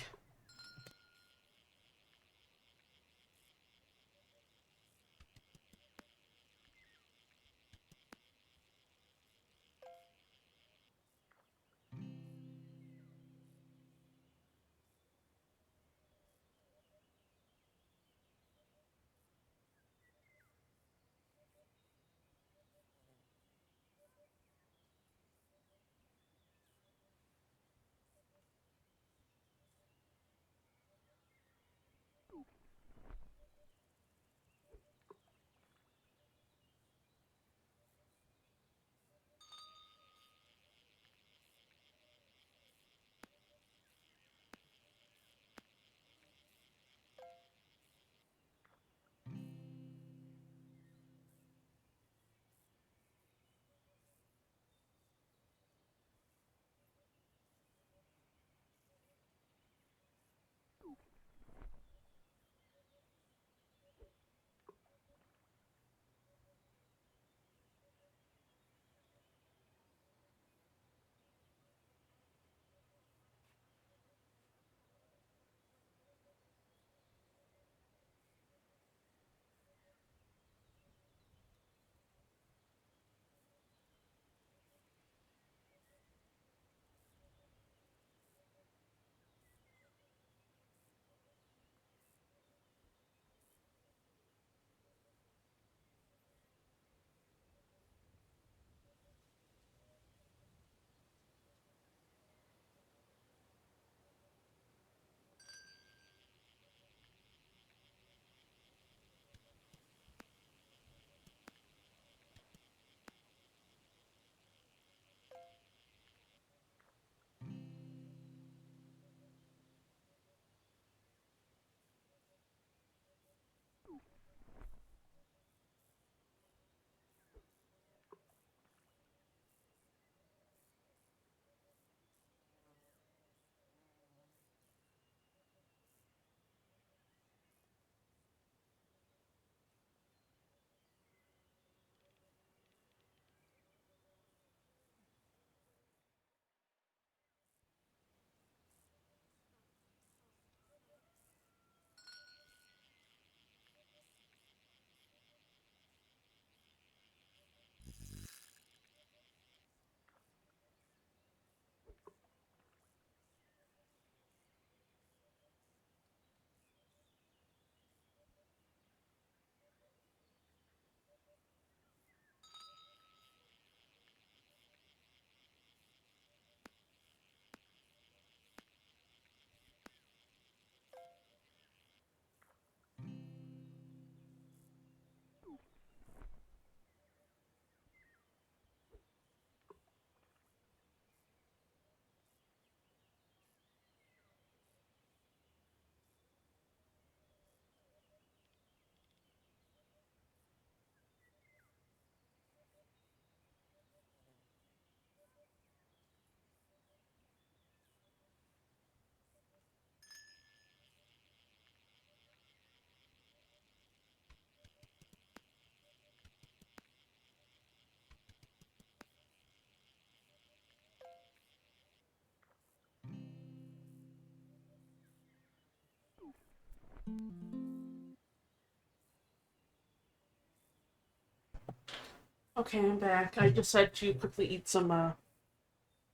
Okay, I'm back. I just had to quickly eat some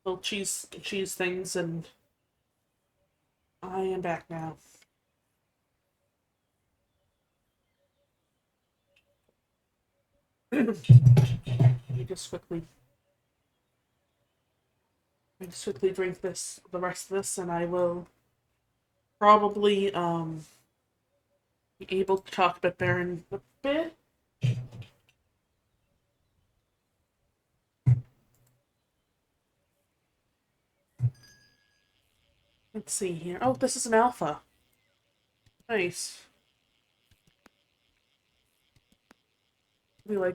little cheese things, and I am back now. You just quickly, I just quickly drink the rest of this, and I will probably be able to talk a bit better in a bit. Let's see here. Oh, this is an alpha. Nice. It'll be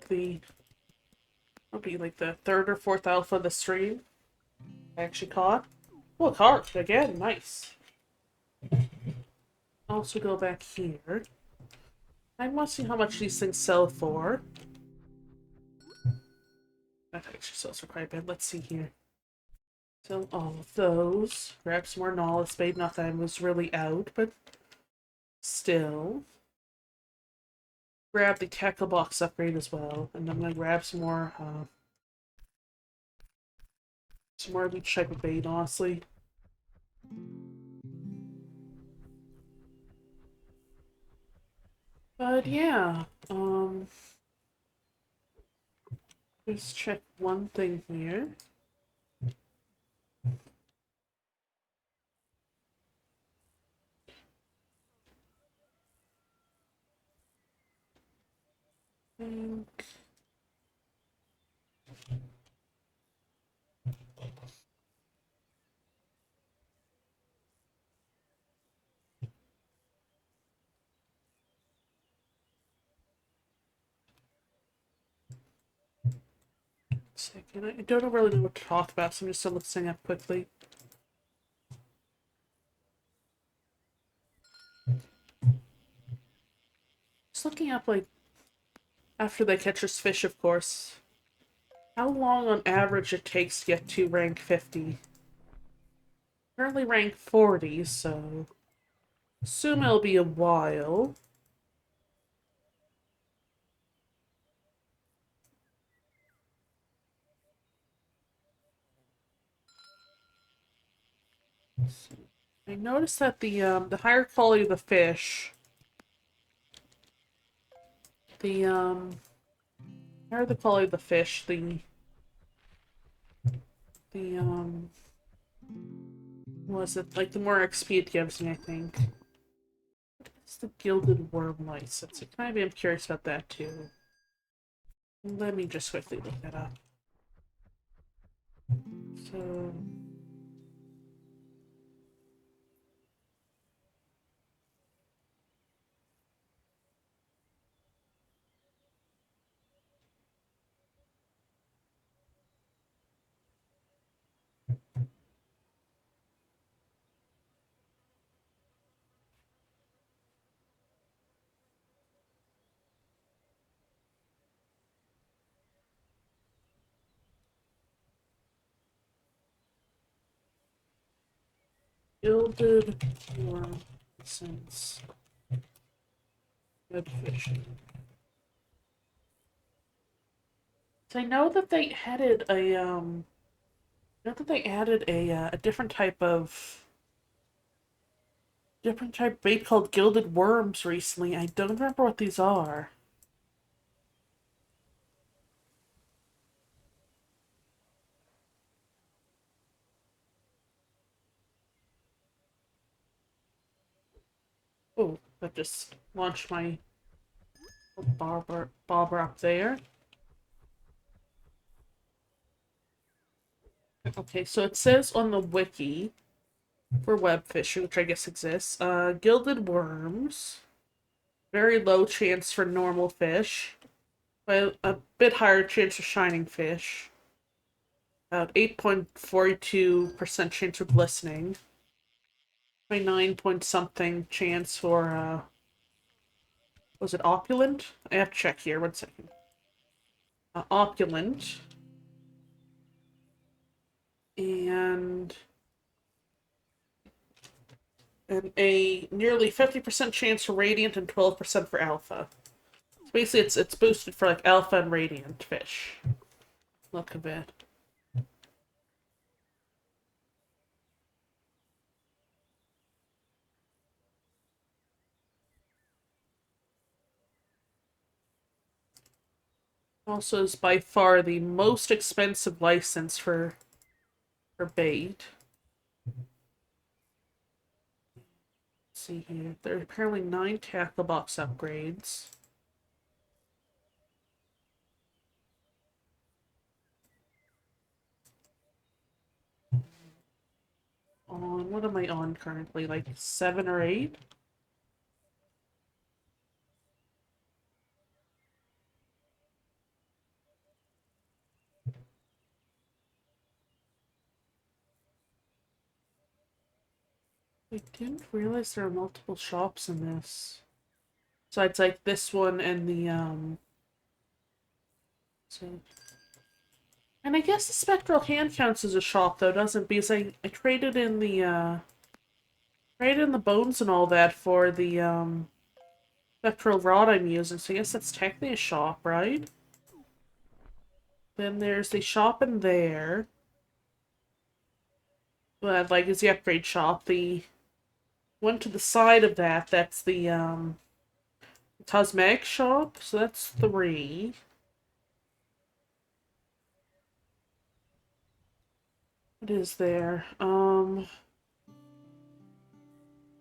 like the third or fourth alpha of the stream I actually caught. Oh, a card again. Nice. Also go back here. I want to see how much these things sell for. That actually sells for quite a bit. Let's see here. Sell all of those. Grab some more knowledge spade. Not that I was really out, but still. Grab the tackle box upgrade as well. And I'm gonna grab some more of each type of bait, honestly. But yeah, just check one thing here. Think. Second, I don't really know what to talk about, so I'm just listening up quickly. Just looking up, like, after they catch this fish, of course, how long on average it takes to get to rank 50. Currently rank 40, so assume it'll be a while. I noticed that the higher quality of the fish, the higher the quality of the fish, the was it like the more XP it gives me, I think. It's the gilded worm license. I'm curious about that too. Let me just quickly look that up. So gilded worm license. Webfishing. So I know that they added a different type of bait called gilded worms recently. I don't remember what these are. Oh, that just launched my bobber up there. Okay, so it says on the wiki for Webfishing, which I guess exists, gilded worms, very low chance for normal fish, but a bit higher chance for shining fish. About 8.42% chance for glistening. 29 point something chance for, was it opulent? I have to check here, 1 second. Opulent. And a nearly 50% chance for radiant and 12% for alpha. So basically, it's boosted for like alpha and radiant fish. Look a bit. Also is by far the most expensive license for bait. Let's see here. There are apparently 9 tackle box upgrades. On what am I on currently? Like 7 or 8? I didn't realize there are multiple shops in this. So it's like this one and the. So... And I guess the spectral hand counts as a shop though, doesn't it? Because I traded in the bones and all that for the spectral rod I'm using, so I guess that's technically a shop, right? Then there's the shop in there. Well, like, is the upgrade shop. The one to the side of that, that's the cosmetic shop, so that's 3. What is there?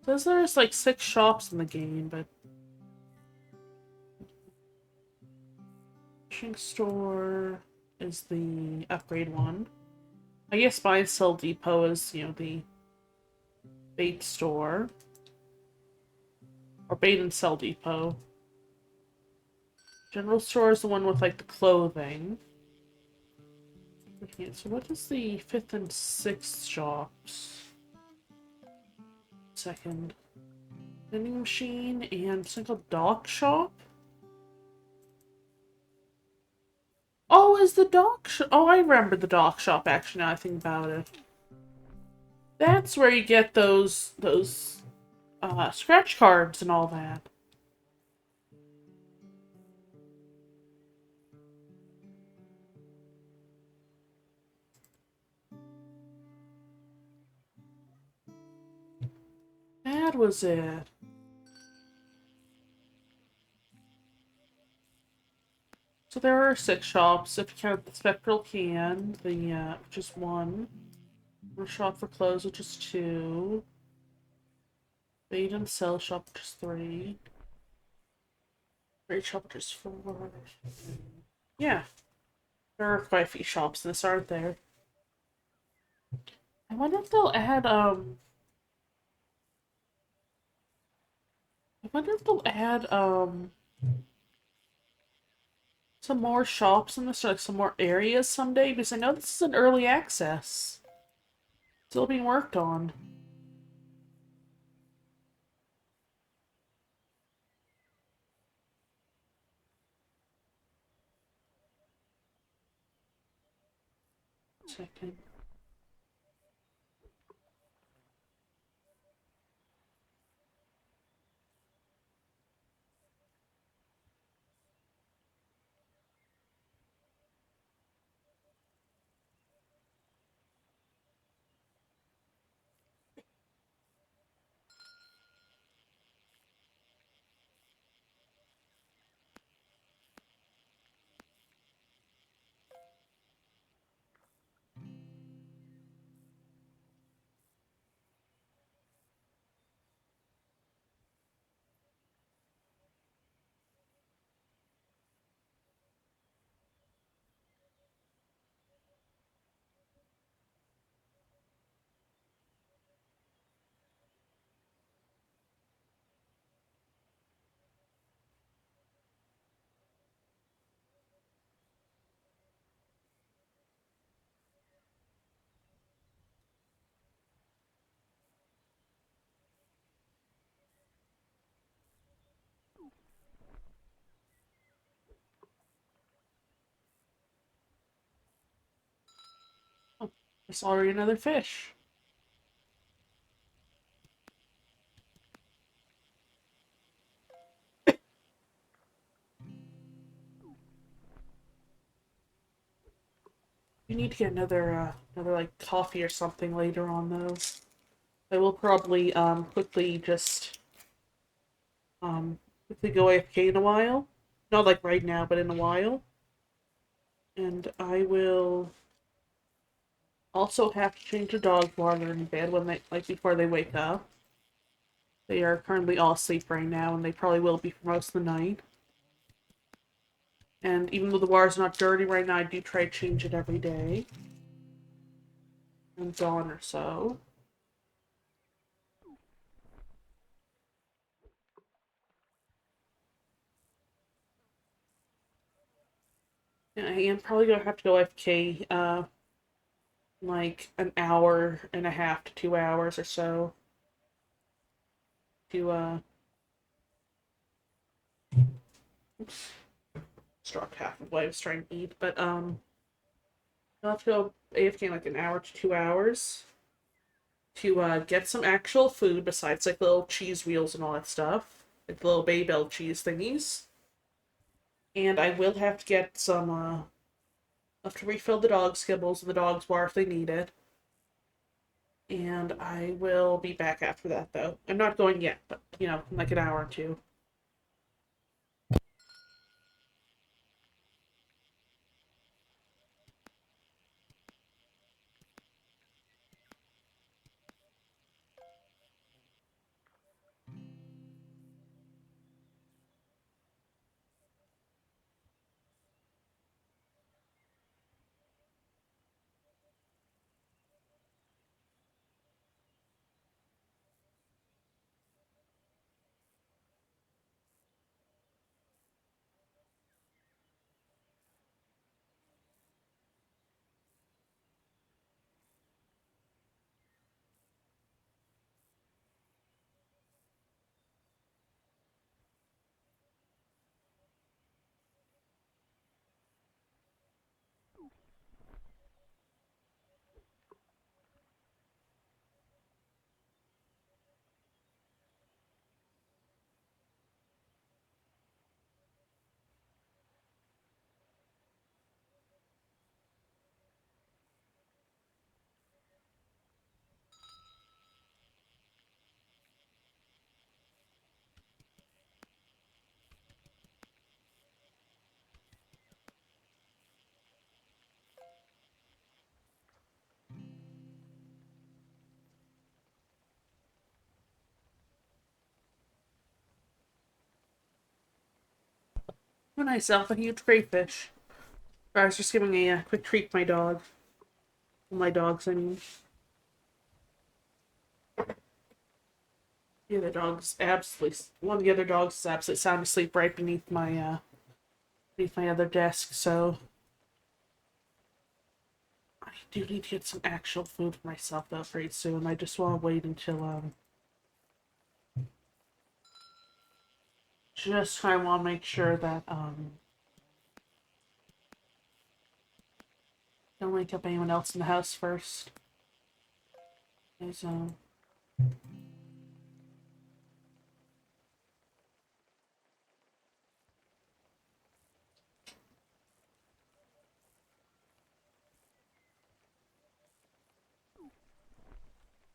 Says there's like 6 shops in the game, but fishing store is the upgrade one. I guess buy and sell depot is, the bait store. Or bait and sell depot. General store is the one with like the clothing. Okay, so what is the 5th and 6th shops? Second. Vending machine and single dock shop? Oh, is the dock shop? Oh, I remember the dock shop actually now I think about it. That's where you get those scratch cards and all that. That was it. So there are 6 shops if you count the spectral can, which is 1. One shop for clothes, which is 2. Bait and sell shop, which is 3. Trade shop, which is 4. Yeah. There are quite a few shops in this, aren't there? I wonder if they'll add, some more shops in this, or like some more areas someday, because I know this is an early access. Still being worked on. Second. Oh, there's already another fish. We need to get another like coffee or something later on though. I will probably quickly just quickly go AFK in a while. Not like right now, but in a while. And I will also have to change the dog while they're in bed when before they wake up. They are currently all asleep right now, and they probably will be for most of the night. And even though the water's not dirty right now, I do try to change it every day. And dawn or so. And I am probably gonna have to go AFK, like an hour and a half to 2 hours or so to oops, struck half of what I was trying to eat. But I'll have to go AFK in like an hour to 2 hours to get some actual food besides like little cheese wheels and all that stuff, like the little Babel cheese thingies. And I will have to get some have to refill the dog skibbles and the dog's bar if they need it. And I will be back after that though. I'm not going yet, but in like an hour or two. For myself, a huge crayfish. I was just giving a quick treat to my dog. My dogs, I mean. The other dog's absolutely. One of the other dogs is absolutely sound asleep right beneath my other desk. So I do need to get some actual food for myself though pretty soon. I just want to wait until just kind of want to make sure that don't wake up anyone else in the house first. Is I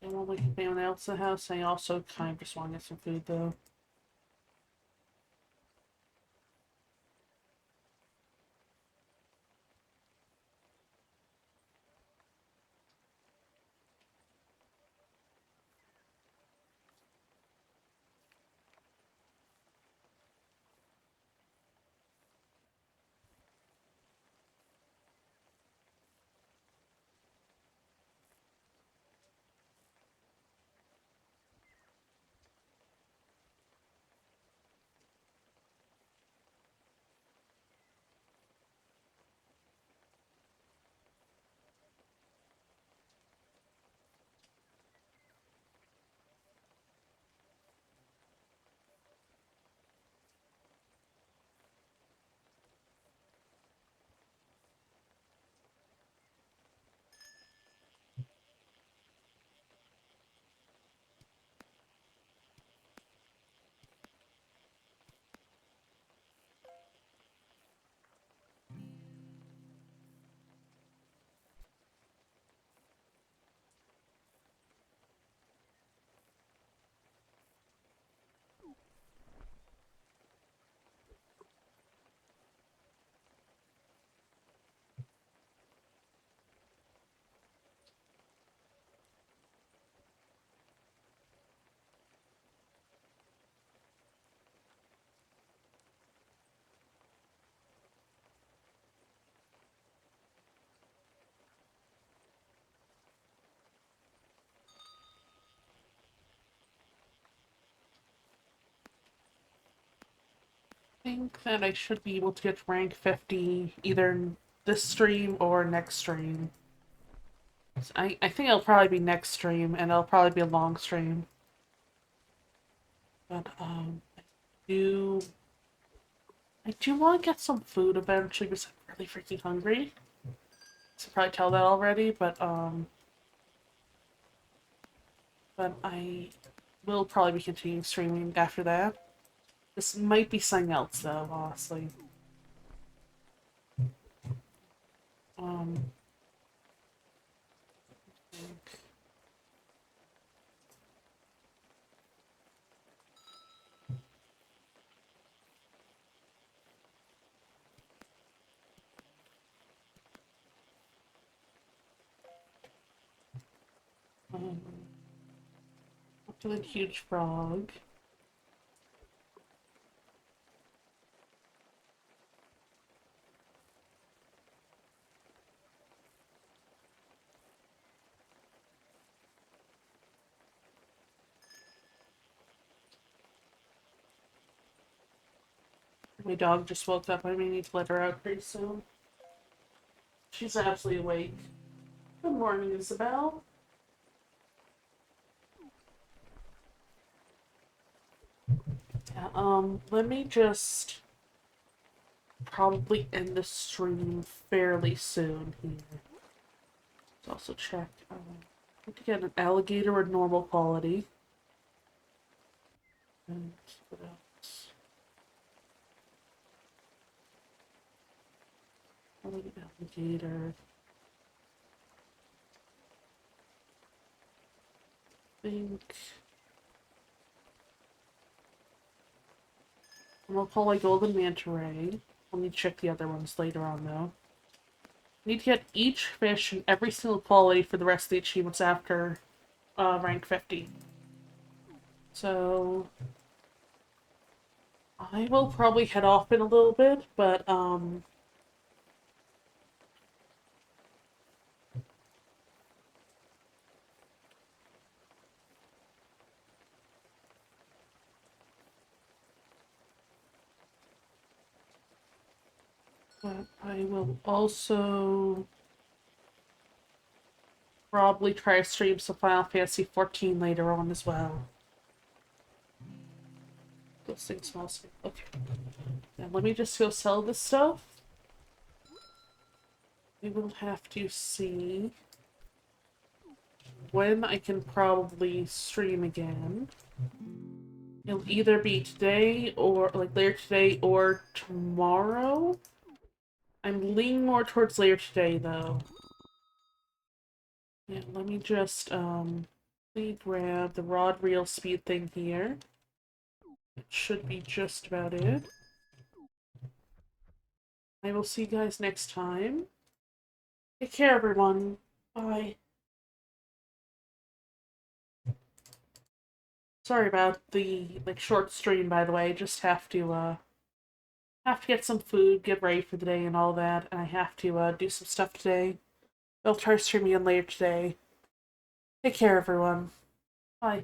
won't wake up anyone else in the house. I also kind of just want to get some food though. think that I should be able to get to rank 50 either this stream or next stream. So I think it'll probably be next stream, and it'll probably be a long stream. But do I do want to get some food eventually because I'm really freaking hungry. So probably tell that already, but I will probably be continuing streaming after that. This might be something else though, honestly. Um, I think. Um, Up to the huge frog. My dog just woke up. I may need to let her out pretty soon. She's absolutely awake. Good morning, Isabel. Yeah, let me just probably end the stream fairly soon here. Let's also check. I need to get an alligator with normal quality. And what else? Alligator. I think. And I'll call a golden manta ray. I'll need to check the other ones later on though. Need to get each fish in every single quality for the rest of the achievements after rank 50. So I will probably head off in a little bit, but I will also probably try to stream some Final Fantasy 14 later on as well. Those things smell safe. Okay. Now let me just go sell this stuff. We will have to see when I can probably stream again. It'll either be today or like later today or tomorrow. I'm leaning more towards later today though. Yeah, let me just grab the rod reel speed thing here. It should be just about it. I will see you guys next time. Take care, everyone. Bye. Sorry about the short stream, by the way. Just have to get some food, get ready for the day, and all that. And I have to do some stuff today. I'll try streaming again later today. Take care, everyone. Bye.